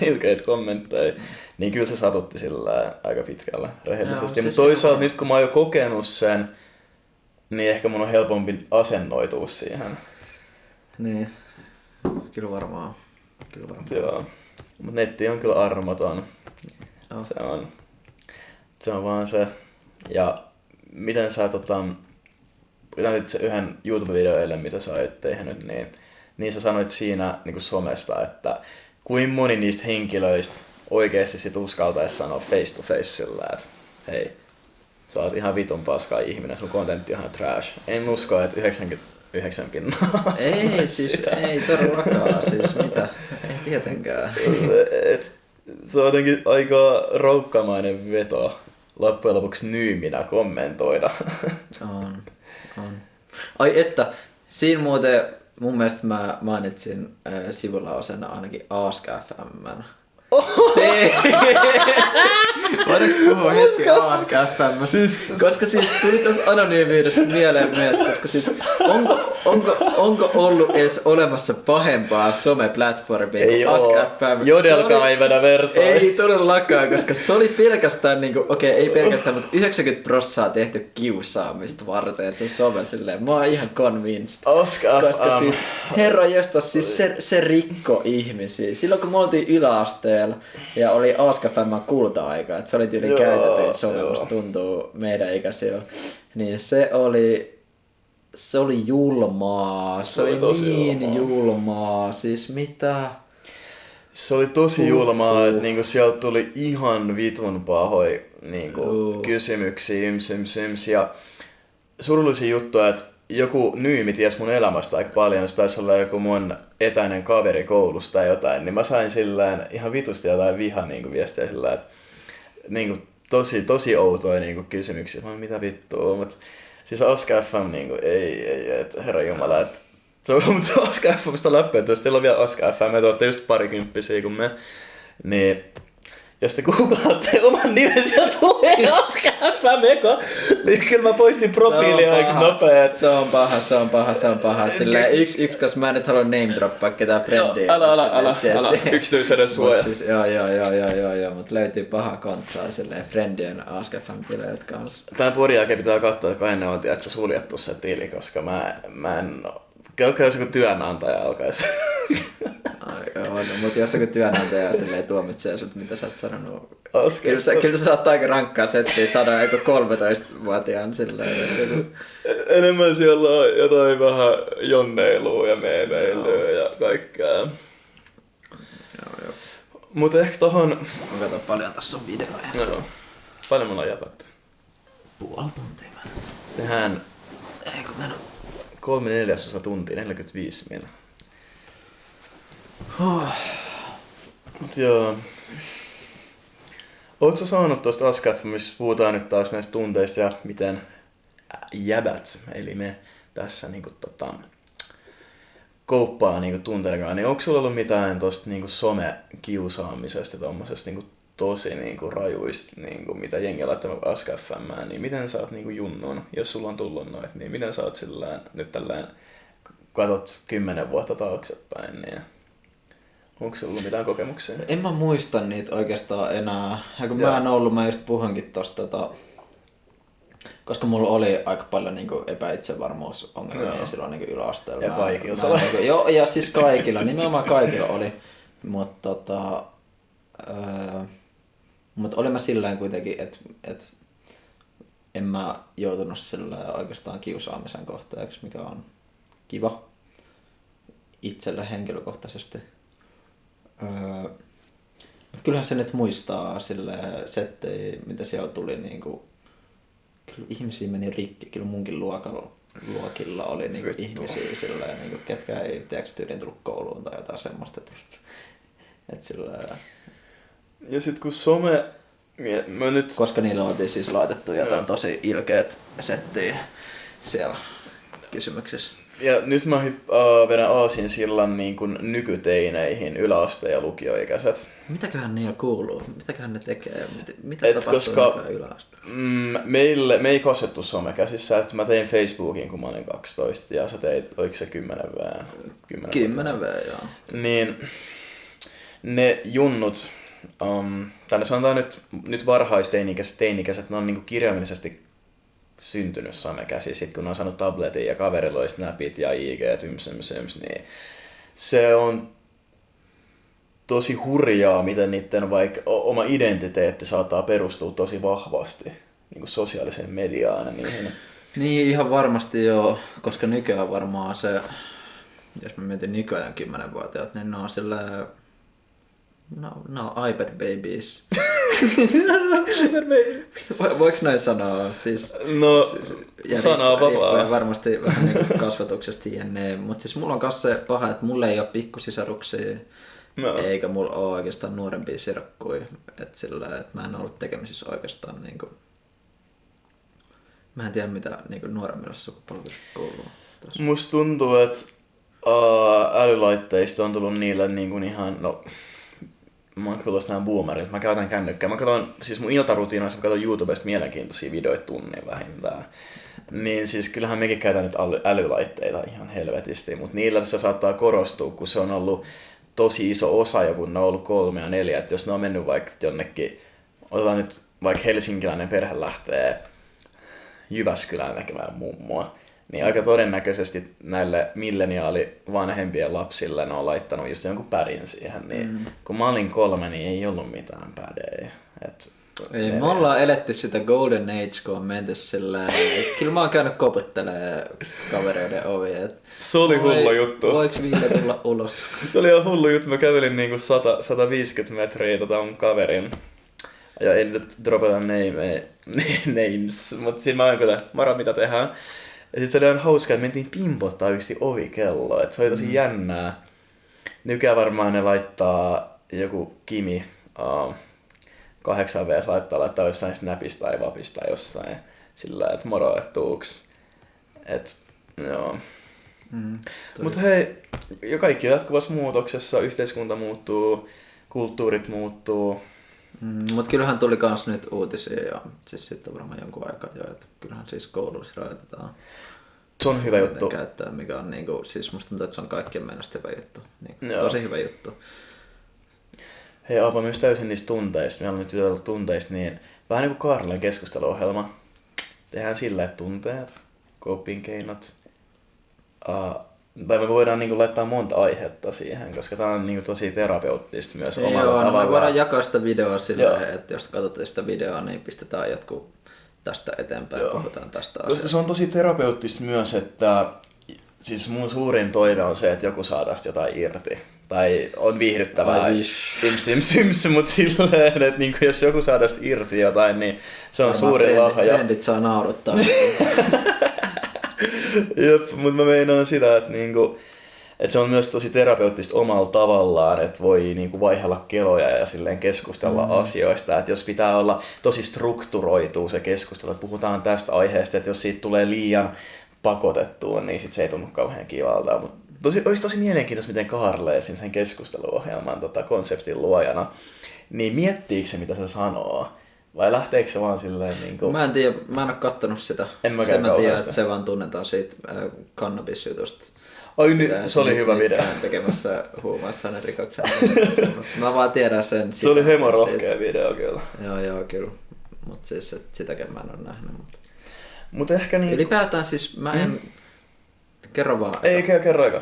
ilkeitä kommentteja. Niin kyllä se satutti sillä aika pitkällä rehellisesti. Mutta toisaalta nyt kun mä oon jo kokenut sen, niin ehkä mun on helpompi asennoitua siihen. Niin, kyllä varmaan. Joo, mutta netti on kyllä armoton. Se on vaan se. Ja miten sä näytit se yhden YouTube-video eilen, mitä sä oot tehnyt, niin sä sanoit siinä niin kuin somesta, että kuinka moni niistä henkilöistä oikeesti sit uskaltaisi sanoa face to face sillä, että hei, sä oot ihan vitun paskaa ihminen, sun kontentti on ihan trash. En usko, että 99%. Ei, siis ei todellakaan, siis mitä, ei tietenkään. Se on jotenkin aika roukkamainen veto loppujen lopuksi nyyminä kommentoida. On. Ai että, siinä muuten mun mielestä mä mainitsin sivulausena ainakin Ask FM:n. Voidaanko puhua hetki Ask FM? Koska siis tuli tuosta anonyymiudesta mieleen myös, koska siis onko ollut edes olemassa pahempaa someplatformia kuin Ask FM? Jodelkaan ei vedä vertaa. Ei todellakaan, koska se oli pelkästään niinku, ei pelkästään, mutta 90% tehty kiusaamista varten se some silleen. Mä oon ihan convinced. Ask FM. Koska siis herranjestas, siis se rikko ihmisiä. Silloin kun me oltiin yläasteella ja oli Ask FM kulta-aika, että se oli tyyli käytetyin some, musta tuntuu meidän ikäisillä. Niin se oli julmaa. Se oli niin julmaa. Siis mitä? Se oli tosi julmaa, että niinku sieltä tuli ihan vitun pahoja niinku kysymyksiä, ja surullisia juttuja, että joku nyymi ties mun elämästä aika paljon, se taisi olla joku mun etäinen kaveri koulusta tai jotain, niin mä sain sillään ihan vitusti jotain vihan niinku viestiä sillä, että niinku tosi outoja niinku kysymyksiä, mä mitä vittua, mutta siis Ask FM niinku ei, että herranjumala, että se on Ask FM:stä läppä, että jos teillä on vielä Ask FM, te olette just parikymppisiä kuin me, niin jos te googlaatte oman nimen, sieltä tulee Ask FM eka, niin kyllä mä poistin profiilia aika nopeet. Se on paha. Silleen yksi, koska mä en nyt halua name droppaa ketään friendiä. Älä, yksityisyyden suoja. Siis, joo, mutta löytyy paha kontsaa silleen friendien Ask FM-tileiltä kanssa. Tän podin jälkeen pitää katsoa, että kai ne on tiedätkö suljettu se tili, koska mä en Kelkkaa jos joku työnantaja alkaisi. Mutta jos joku työnantaja silleen tuomitsee sut, mitä sä oot sanonut. Kyllä sä saat aika rankkaa settiä sanoa joku 13-vuotiaan silleen. Enemmän siellä on jotain vähän jonneilua ja meemeilyä ja kaikkea. Joo. Mut ehkä tohon... Mä katson paljon tässä on videoja. Joo. Paljon mulla on jäpätty. Puoli tuntia. Tehdään... Eikö mennä? 3/4 tuntia, 45 meillä. Mut joo. Ootko saanut tosta Askaf, missä puhutaan nyt taas näistä tunteista ja miten jäbät, eli me tässä niinku kouppaa niinku tunteiden, niin onko sulla ollut mitään tosta niinku somekiusaamisesta tommosesta niinku tosi niinku rajuista, niinku mitä jengi laittaa Ask-FM:ään, niin miten sä oot niinku junnun, jos sulla on tullut noit, niin miten sä oot sillään, nyt tällään katot 10 vuotta taaksepäin, niin onko sulla ollut mitään kokemuksia? En mä muista niitä oikeastaan enää. Ja kun mä just puhunkin tosta koska mulla oli aika paljon niinku epäitsevarmuusongelmia silloin niinku yläasteella. Ja kaikilla. Niinku, joo, ja siis kaikilla, nimenomaan kaikilla oli. Mutta mut olin mä sillä kuitenkin, että en mä joutunut sillä oikeastaan kiusaamisen kohteeksi, mikä on kiva itselle henkilökohtaisesti. Mutta kyllähän se nyt muistaa sille settei, mitä siellä tuli niinku, kyllä ihmisiä meni rikki, kyllä munkin luokilla oli niinku ihmisiä silleen, niinku, ketkä ei tyyliin tullut kouluun tai jotain semmoista, et silleen. Ja sit kun some, mä nyt... Koska niillä oltiin siis laitettu jotain tosi ilkeät settiä siellä kysymyksissä. Ja nyt mä vedän aasinsillan niin kuin nykyteineihin, yläaste- ja lukioikäiset. Mitäköhän niillä kuuluu? Mitäköhän ne tekee? Mitä tapahtuu yläaste? Me ei kasvettu somekäsissä, että mä tein Facebookin, kun mä olin 12, ja sä teit, oliko se 10 V? 10 V, joo. Niin ne junnut, tai ne sanotaan nyt varhaisteinikäiset, ne on niinku kirjaimellisesti syntynyt somekäsi, sit kun ne on saanut tabletin ja kaverilla oli snapit ja IG, niin se on tosi hurjaa, miten niiden vaikka oma identiteetti saattaa perustua tosi vahvasti niin sosiaaliseen mediaan ja niihin. Niin ihan varmasti joo, koska nykyään varmaan se, jos mä mietin nykyään 10-vuotiaat, niin ne on silleen, no iPad babies. Voiko näin sanoa? Siis, no, sanaa vapaa. Varmasti vähän niin kasvatuksesta jne. Mutta siis mulla on myös se paha, että mulla ei ole pikkusisaruksia, eikä mulla ole oikeastaan nuorempia sirkkuja. Että mä en ollut tekemisissä oikeastaan niinku... Mä en tiedä mitä niinku nuoremmilla sukupolvilla kuuluu. Musta tuntuu, että älylaitteista on tullut niille niinku ihan... No, mä oon kyllä nämä boomerit. Mä käytän kännykkää. Mä katson, siis mun iltarutiinassa mä katson YouTubesta mielenkiintoisia videoita tunnin vähintään. Niin siis kyllähän mekin käytän nyt älylaitteita ihan helvetisti, mutta niillä se saattaa korostua, kun se on ollut tosi iso osa jo, kun ne on ollut 3 ja 4. Että jos ne on mennyt vaikka jonnekin, otetaan nyt vaikka helsinkiläinen perhe lähtee Jyväskylään näkemään mummoa, niin aika todennäköisesti näille milleniaalivanhempien lapsille ne on laittanut just jonkun pädin siihen. Niin kun mä olin 3, niin ei ollut mitään pädejä. Ei, me ollaan eletty sitä Golden Age, kun on menty silleen. Kyllä mä oon käynyt koputtelemaan kavereiden ovi. Se oli hullu juttu. Voiks Ville tulla ulos? Se oli ihan hullu juttu. Mä kävelin niinku 150 metriä mun kaverin. Ja ei nyt dropata names, mutta siinä mä oon kyllä, Mara, mitä tehdään. Ja sit se oli ihan hauskaa, että mentiin pimpottaa yksi ovikelloa. Et se oli tosi jännää. Nykyään varmaan ne laittaa joku Kimi 8V laittaa jossain Snapista tai Vapista jossain sillä, että moro, et tuuks. Et, joo. Mutta hei, jo kaikki jatkuvassa muutoksessa, yhteiskunta muuttuu, kulttuurit muuttuu. Mutta kyllähän tuli kans nyt uutisia ja siis sitten varmaan jonkun aikaa jo, että kyllähän siis kouluissa rajoitetaan. Se on hyvä juttu. Käyttää, mikä on niinku, siis musta tuntuu, että se on kaikkien mielestä hyvä juttu. Niin, tosi hyvä juttu. Hei Aapo, myös täysin niistä tunteista. Meillä on nyt juteltu tunteista, niin vähän niin kuin Kaarlen keskusteluohjelma. Tehdään sillä, että tunteet, coping keinot. Tai me voidaan niin kuin laittaa monta aihetta siihen, koska tämä on niin kuin tosi terapeuttista myös omalla tavallaan. No me voidaan jakaa sitä videoa silleen, että jos katsotaan sitä videoa, niin pistetään jotkut tästä eteenpäin ja puhutaan tästä asiasta. Se on tosi terapeuttista myös, että siis mun suurin toive on se, että joku saa tästä jotain irti. Tai on viihdyttävää, mutta silleen, että niin jos joku saa tästä irti jotain, niin se on suuri lahja. Frendit saa nauruttaa. Jep, mutta mä meinaan sitä, että, niinku, että se on myös tosi terapeuttista omalla tavallaan, että voi niinku vaihella keloja ja silleen keskustella asioista. Että jos pitää olla tosi strukturoituu se keskustelu, että puhutaan tästä aiheesta, että jos siitä tulee liian pakotettua, niin sit se ei tunnu kauhean kivalta. Olisi tosi mielenkiintoista, miten Kaarle sen keskusteluohjelman konseptin luojana, niin miettiikö se, mitä se sanoo? Vai lähteekö se vaan silleen niinku... Mä en tiedä, mä en ole kattonut sitä. En mä tiedä, että se vaan tunnetaan siitä kannabisjutusta. Ai niin, se oli hyvä video. Tekemässä huumausaineen rikoksen. Mä vaan tiedän sen. Se oli hemorohkea video kyllä. Joo, kyllä. Mut siis sitäkään mä en ole nähnyt. Mutta... Mut ehkä niin... Ylipäätään siis mä en... Kerro vaan. Ei, kerro aika.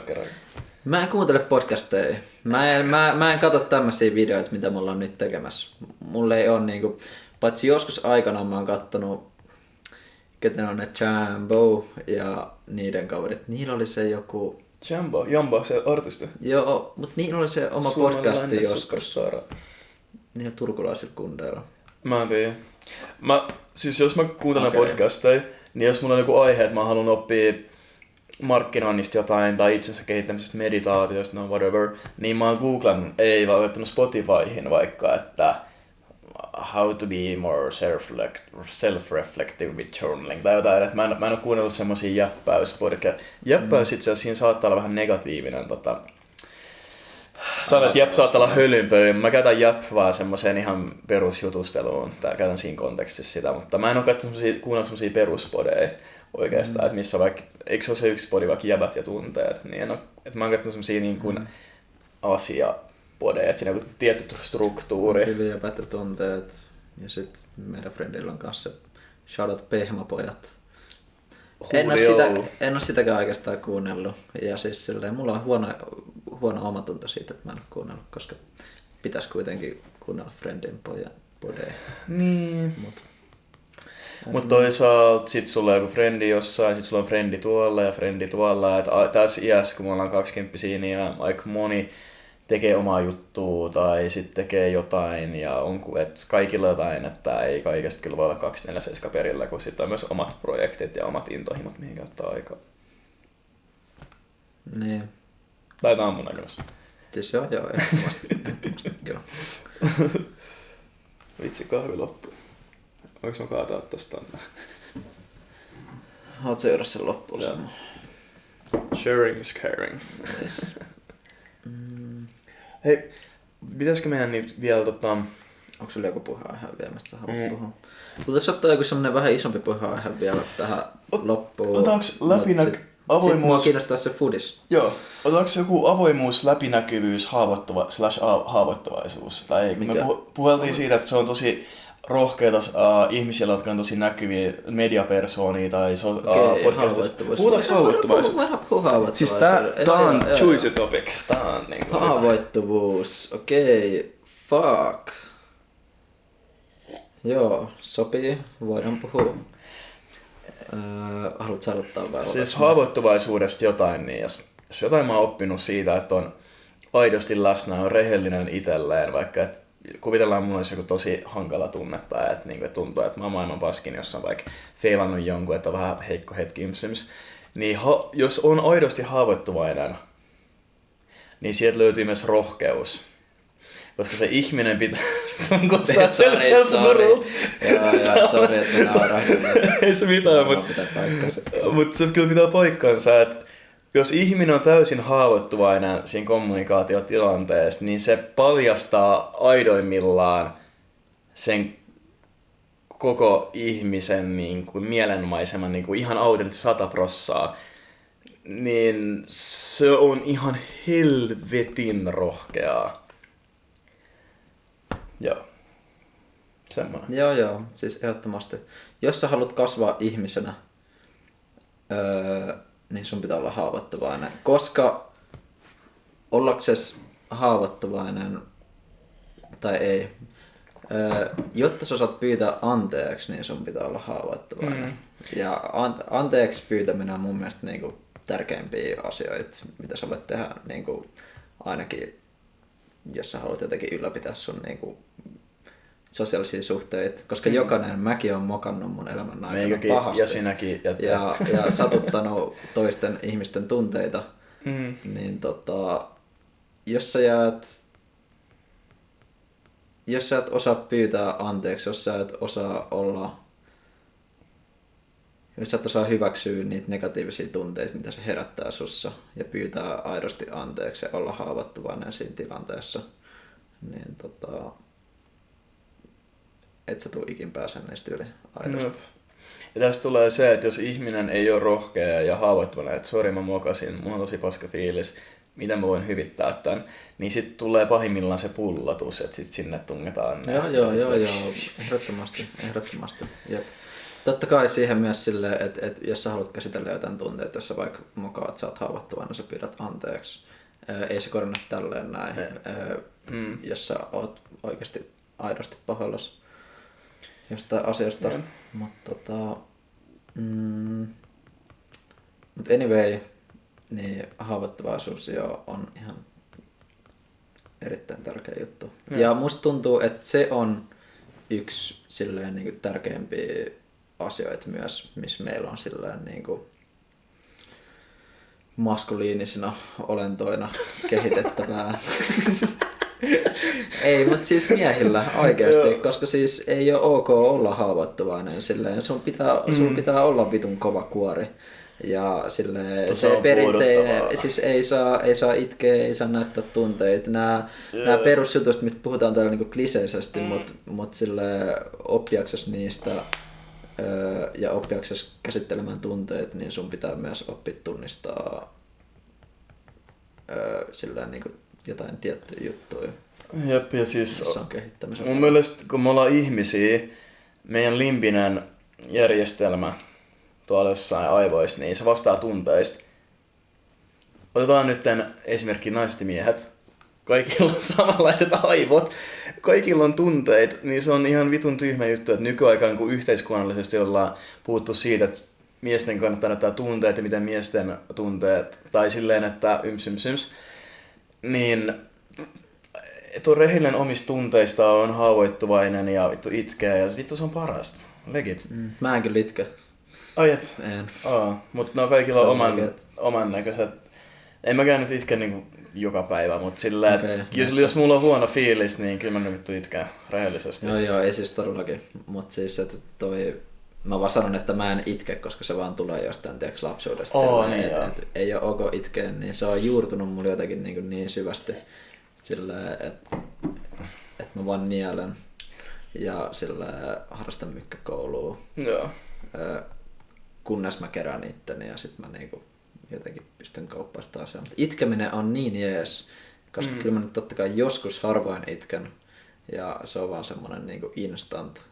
Mä en kuuntele podcasteja. Mä en katso tämmöisiä videoita, mitä mulla on nyt tekemässä. Mulla ei oo niinku... Paitsi joskus aikanaan mä oon kattonut... Keten on ne Jambo ja niiden kaverit. Niillä oli se joku... Jambo, se artisti. Joo, mut niillä oli se oma podcasti joskus. Niillä turkulaisilla kundeilla. Mä en tiedä. Siis jos mä kuuntelen podcasteja, niin jos mulla on joku aihe, että mä haluan oppia markkinoinnista jotain tai itsensä kehittämisestä, meditaatiosta, no whatever, niin mä oon googlannut, ei vaan laittanut Spotifyhin vaikka, että how to be more self-reflective with journaling tai jotain, että mä en ole kuunnellut semmosia jäppäyspodcasteja. Jäppäys itse asiassa siinä saattaa olla vähän negatiivinen sanon, että jäp saattaa olla hölynpöly. Mä käytän jäp vaan semmoiseen ihan perusjutusteluun. Käytän siinä kontekstissa sitä, mutta mä en oo kuunnellut semmosia peruspodeja oikeastaan, että missä vaikka, eikö se ole se yksi podi vaikka jäbät ja tunteet, niin en oo, että mä oon käyttänyt semmosia niin kuin asiapodeja, että siinä on joku tietty struktuuri. Kyllä jäbät ja tunteet ja sit meidän friendillä on kanssa shoutout Pehmäpojat. En oo sitäkään oikeastaan kuunnellut ja siis silleen mulla on huono omatunto siitä, että mä en oo kuunnellut, koska pitäis kuitenkin kuunnella friendin podeja. Niin. Mut toisaalta sit sulla on joku frendi jossain, sit sulla on frendi tuolla ja frendi tuolla. Et tässä iässä, kun me ollaan 20, niin aika moni tekee omaa juttua tai sit tekee jotain ja on et kaikilla jotain, että ei kaikesta kyllä voi olla 24/7 perillä, kun sit on myös omat projektit ja omat intohimot, mihin käyttää aikaa. Niin. Tai tää on mun näköistä. Siis joo, ehdottomasti kyllä. Vitsi, kahvi loppu. Voinko mä kaataa tosta tonne? Oot seura sen loppuun sen. Sharing is caring. Yes. Hei, pitäisikö meidän nyt vielä Onko sulla joku puheenaihe vielä, mistä sä haluat puhua? Voitaisiin ottaa joku semmonen vähän isompi puheenaihe vielä tähän loppuun. Otaks avoimuus... Mua kiinnostaa se foodis. Joo. Otaks joku avoimuus, läpinäkyvyys, haavoittuvaisuus? Tai ei, kun me puheltiin siitä, että se on tosi rohkeita ihmisillä, jotka on tosi näkyviä mediapersoonia tai podcastissa. Puhutaanko haavoittuvaisuus? Puhuu haavoittuvaisuus. Siis tää on juicy topic. Tää on niinku... Haavoittuvuus, okei. Fuck. Joo, sopii. Voidaan puhua. Haluatko aloittaa vai? Siis haavoittuvaisuudesta jotain, niin jos jotain mä oon oppinut siitä, että on aidosti läsnä, on rehellinen itselleen, vaikka kuvitellaan mulla olisi joku tosi hankala tunnetta, että niinku tuntuu, että mä oon maailman paskin, jos on vaikka feilannut jonkun, että on vähän heikko hetki ymsymys. Niin jos on aidosti haavoittuvainen, niin sieltä löytyy myös rohkeus. Koska se ihminen pitää... Kostaa Sori, että mä nauraan. Ei se mitään, mutta se kyllä pitää paikkansa, että jos ihminen on täysin haavoittuvainen siinä kommunikaatiotilanteessa, niin se paljastaa aidoimmillaan sen koko ihmisen niin kuin mielenmaiseman niin kuin ihan autenttisesti 100%. Niin se on ihan helvetin rohkeaa. Joo. Semmoinen. Joo, siis ehdottomasti. Jos sä haluat kasvaa ihmisenä, niin sun pitää olla haavoittuvainen. Koska ollaksesi haavoittuvainen tai ei, jotta sä osaat pyytää anteeksi, niin sun pitää olla haavoittuvainen. Ja anteeksi pyytäminen on mun mielestä niinku tärkeimpiä asioita, mitä sä voit tehdä niinku ainakin, jos sä haluat jotenkin ylläpitää sun niinku sosiaalisia suhteita, koska mäkin on mokannut mun elämän aikana pahasti. Ja sinäkin. Ja satuttanut toisten ihmisten tunteita. Niin jos sä et osaa pyytää anteeksi, jos sä et osaa hyväksyä niitä negatiivisia tunteita, mitä se herättää sussa, ja pyytää aidosti anteeksi ja olla haavoittuvainen siinä tilanteessa, niin et sä tuu ikin pääse niistä yli aidosti. Ja tässä tulee se, että jos ihminen ei ole rohkea ja haavoittuvainen, että sori mä mokasin, mulla on tosi paska fiilis, miten mä voin hyvittää tämän, niin sitten tulee pahimmillaan se pullatus, että sitten sinne tungetaan. Joo, ehdottomasti. Jep. Totta kai siihen myös silleen, että jos sä haluat käsitellä jotain tunteita, jos sä vaikka mokaat, että sä oot haavoittuvainen, sä pyydät anteeksi. Ei se korona tälleen näin, jos sä oot oikeasti aidosti pahoillas jostain asiasta. Mutta anyway, niin haavoittuvaisuus jo on ihan erittäin tärkeä juttu. Ja musta tuntuu, että se on yksi silleen niin kuin tärkeimpiä asioita myös, missä meillä on silleen niin kuin maskuliinisina olentoina kehitettävää. Ei, mutta siis miehillä oikeasti, koska siis ei ole ok olla haavoittuvainen silleen, sun pitää olla vitun kova kuori. Ja silleen, se perinteinen, siis ei saa itkeä, ei saa näyttää tunteita. Nämä perusjutut, mistä puhutaan täällä niinku kliseisesti, mutta silleen oppiaksesi niistä ja oppiaksesi käsittelemään tunteet, niin sun pitää myös oppia tunnistaa silleen niinku jotain tiettyjä juttuja. Jep, ja siis on kehittämisen mun mielestä, kun me ollaan ihmisiä, meidän limbinen järjestelmä tuolla jossain aivoissa, niin se vastaa tunteista. Otetaan nyt esimerkki naiset ja miehet. Kaikilla on samanlaiset aivot, kaikilla on tunteet, niin se on ihan vitun tyhmä juttu, että nykyaikaan kun yhteiskunnallisesti ollaan puhuttu siitä, että miesten kannattaa näyttää tunteet ja miten miesten tunteet, tai silleen, että yms, niin tuo rehellinen omista tunteista on haavoittuvainen ja vittu itkee ja vittu se on parasta. Legit. Mä en kyllä itke. Ai et? En. Mutta no kaikilla on oman näköiset. En mäkään nyt itke niinku joka päivä, mutta sillä jos mulla on huono fiilis, niin kyllä mä vittu itkään rehellisesti. Joo, ei siis todellakin. Mutta siis, että mä vaan sanon, että mä en itke, koska se vaan tulee jostain lapsuudesta. Et ei ole ok itkeä, niin se on juurtunut mulle jotenkin niin syvästi. Sillä, että mä vaan nielen ja sillä harrastan mykkäkoulua. Joo. Kunnes mä kerään itteni ja sit mä niinku jotenkin pistän kauppaan sitä asiaa. Mutta itkeminen on niin jees, koska kyllä mä nyt totta kai joskus harvoin itken ja se on vaan semmonen niinku instant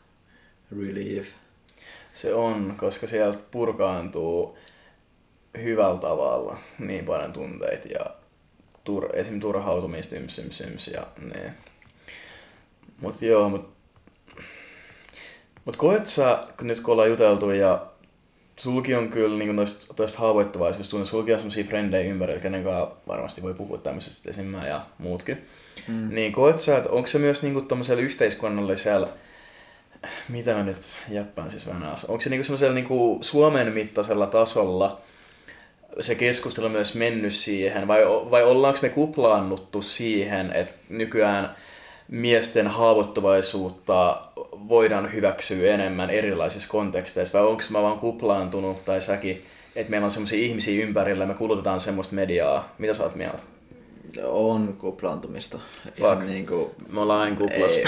relief. Se on, koska sieltä purkaantuu hyvällä tavalla niin paljon tunteita ja esim. Turhautumista yms ja ne. Mut koet sä, nyt kun ollaan juteltu ja sulki on kyllä niin toista haavoittuvaisuudesta tunne, sulki on semmosia frendejä ympärillä, kenen kanssa varmasti voi puhua tämmöisestä esim. Mä ja muutkin. Niin koet sä, että onko se myös niinku tommosella yhteiskunnallisella, mitä mä nyt jäppään siis vähän aas, onko se niinku semmoisella niinku Suomen mittaisella tasolla se keskustelu myös mennyt siihen, vai ollaanko me kuplaannuttu siihen, että nykyään miesten haavoittuvaisuutta voidaan hyväksyä enemmän erilaisissa konteksteissa, vai onko mä vaan kuplaantunut, tai säkin, että meillä on semmoisia ihmisiä ympärillä ja me kulutetaan semmoista mediaa. Mitä sä oot mieltä? On kuplaantumista. Fuck. Niinku... Me ollaan aina kuplas.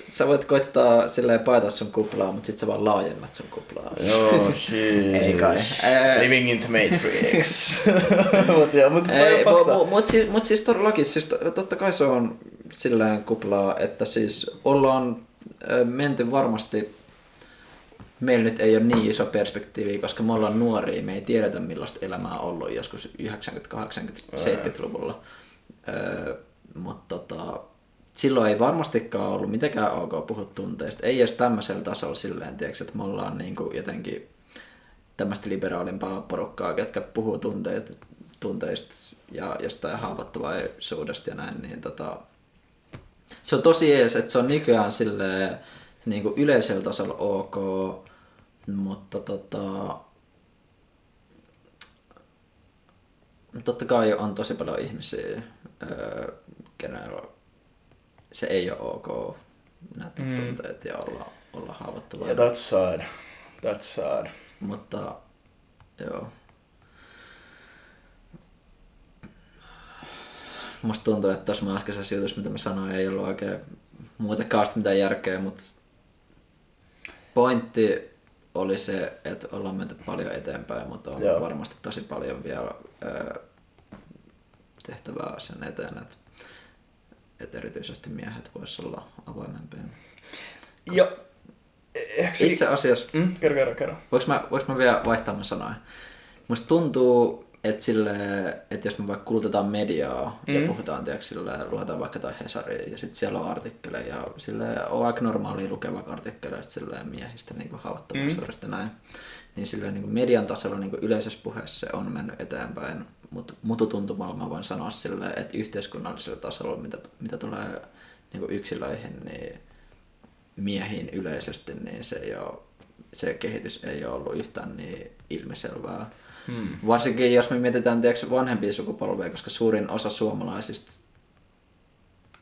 Sä voit koittaa silleen paeta sun kuplaa, mutta sit sä vaan laajennat sun kuplaa. Joo, shit. Ei kai. Living in the Matrix. Mut siis todellakin, siis totta kai se on silleen kuplaa, että siis ollaan menty varmasti, meillä nyt ei ole niin iso perspektiivi, koska me ollaan nuoria, me ei tiedetä millaista elämää on ollut joskus 90-, 80-, 70-luvulla. Mutta silloin ei varmastikaan ollut mitenkään ok puhua tunteista. Ei edes tämmöisellä tasolla silleen, tiiäks, että me ollaan niinku jotenkin tämmöistä liberaalimpaa porukkaa, ketkä puhuu tunteista ja jostain haavoittuvaisuudesta ja näin. Niin se on tosi ees, että se on nykyään silleen niinku yleisellä tasolla ok, mutta totta kai on tosi paljon ihmisiä, kenellä se ei ole ok näyttää tunteet ja olla haavoittuvainen. Yeah, that's sad. Mutta joo. Musta tuntuu, että tuossa äskeisessä jutussa, mitä mä sanoin, ei ollut oikein muutenkaan mitään järkeä, mutta pointti oli se, että ollaan menty paljon eteenpäin, mutta on varmasti tosi paljon vielä tehtävää sen eteen. että erityisesti miehet vois olla avoimempia. Ja itse asiassa... Kerro. Voinko mä vielä vaihtaa mä sanoin? Musta tuntuu, että jos me vaikka kulutetaan mediaa ja puhutaan, luetaan vaikka tai Hesariin ja sitten siellä on artikkeleja ja on aika normaalia lukea artikkeleista miehistä niin haavoittuvuudesta näin. Niin niin median tasolla niin yleisessä puheessa se on mennyt eteenpäin, mutta mututuntumalla mä voin sanoa että yhteiskunnallisella tasolla, mitä tulee niin yksilöihin, niin miehiin yleisesti, niin se kehitys ei ole ollut yhtään niin ilmiselvää. Varsinkin jos me mietitään vanhempia sukupolveja, koska suurin osa suomalaisista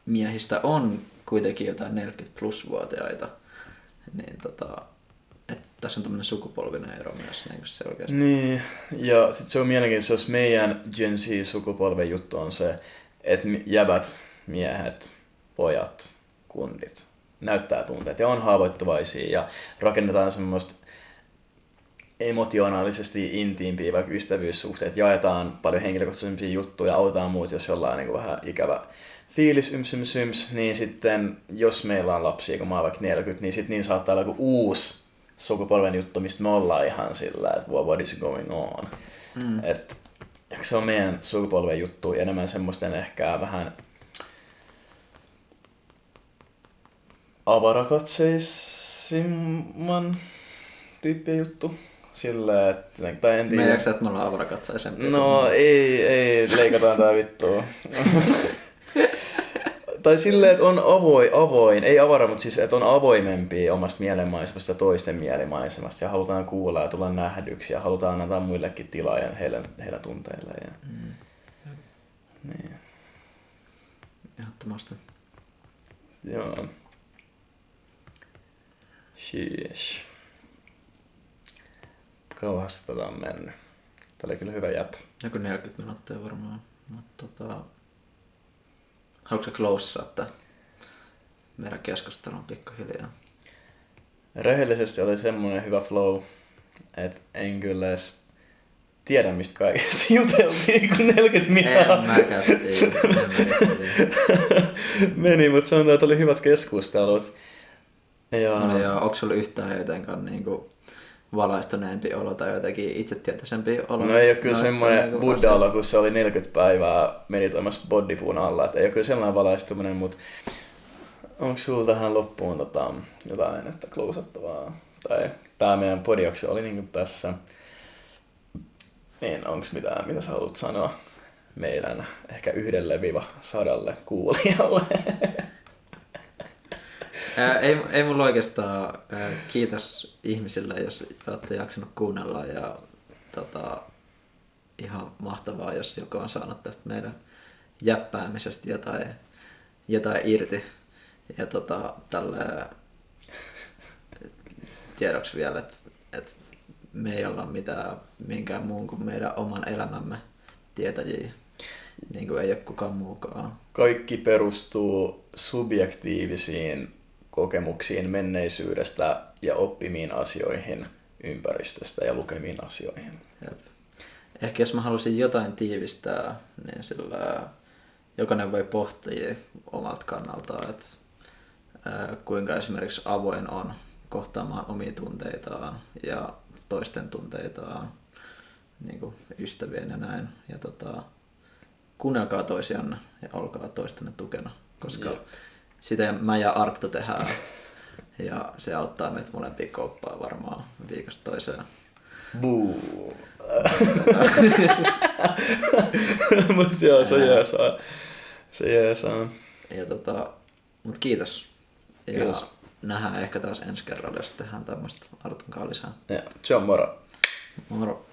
miehistä on kuitenkin jotain 40+-vuotiaita, niin että tässä on tämmöinen sukupolvinen ero myös niin selkeästi. Niin, ja sitten se on mielenkiintoista, jos meidän Gen Z-sukupolven juttu on se, että jäbät, miehet, pojat, kundit näyttää tunteet ja on haavoittuvaisia ja rakennetaan semmoista emotionaalisesti intiimpiä vaikka ystävyyssuhteet, jaetaan paljon henkilökohtaisempia juttuja, autetaan muut, jos jollain niin vähän ikävä fiilis, niin sitten jos meillä on lapsia, kun mä oon vaikka 40, niin sitten niin saattaa olla joku uusi sukupolven juttu, mistä me ollaan ihan sillä, että what is going on. Että se on meidän sukupolven juttu ja enemmän semmoisten ehkä vähän avarakatseisimman tyyppien juttu. Sillä, että tai en tiedä. Meidätkö että me ollaan avarakatseisempia? No ei, leikataan tää vittua. Tai silleen, että on avoin, ei avara, mutta siis, että on avoimempia omasta mielenmaisemasta ja toisten mielenmaisemasta ja halutaan kuulla ja tulla nähdyksi ja halutaan antaa muillekin tilaa ja heidän tunteilleen. Ja... Niin. Ehdottomasti. Joo. Sheesh. Kauhasti tätä on mennyt. Tää oli kyllä hyvä jäp. Joku 40 minuuttia varmaan. Mutta haluatko closea tää meidän keskustelun pikkuhiljaa? Rehellisesti oli semmonen hyvä flow, että en kyllä edes tiedä mistä kaikesta juteltiin, kun 40 minuuttia. En mäkään tiedä. Meni, mutta sanotaan, että oli hyvät keskustelut. Ja onko sulla yhtään jotenkaan niinku valaistuneempi olo tai jotenkin itsetietoisempi olo? No ei ole kyllä semmoinen Buddha-olo, kun se oli 40 päivää meditoimassa bodypuun alla. Että ei ole kyllä sellainen valaistuminen, mutta onko sulla tähän loppuun jotain, että closeattavaa? Tai tää meidän podioksi oli niinku tässä. Niin, onko mitään, mitä sä haluat sanoa meidän ehkä 1-100 kuulijalle? Ei mulla oikeastaan. Kiitos ihmisille, jos olette jaksanut kuunnella ja ihan mahtavaa, jos joku on saanut tästä meidän jäppäämisestä jotain irti. Ja tälle tiedoksi vielä, että me ei olla minkään muun kuin meidän oman elämämme tietäjiä. Niin kuin ei ole kukaan muukaan. Kaikki perustuu subjektiivisiin kokemuksiin menneisyydestä ja oppimiin asioihin ympäristöstä ja lukemiin asioihin. Jep. Ehkä jos mä haluaisin jotain tiivistää, niin sillä jokainen voi pohtia omalta kannaltaan, että kuinka esimerkiksi avoin on kohtaamaan omia tunteitaan ja toisten tunteitaan, niin kuin ystävien ja näin. Ja kuunnelkaa toisianne ja olkaa toistenne tukena, koska sitä mä ja Arttu tehdään ja se auttaa meitä molempia kauppaa varmaan viikosta toiseen. Buu. Mut joo, se jeesaa. Ja mut kiitos. Kiitos. Ja nähdään ehkä taas ensi kerralla, jos tehdään tämmöistä Artun kanssa lisää. Ja, ciao moro. Moro.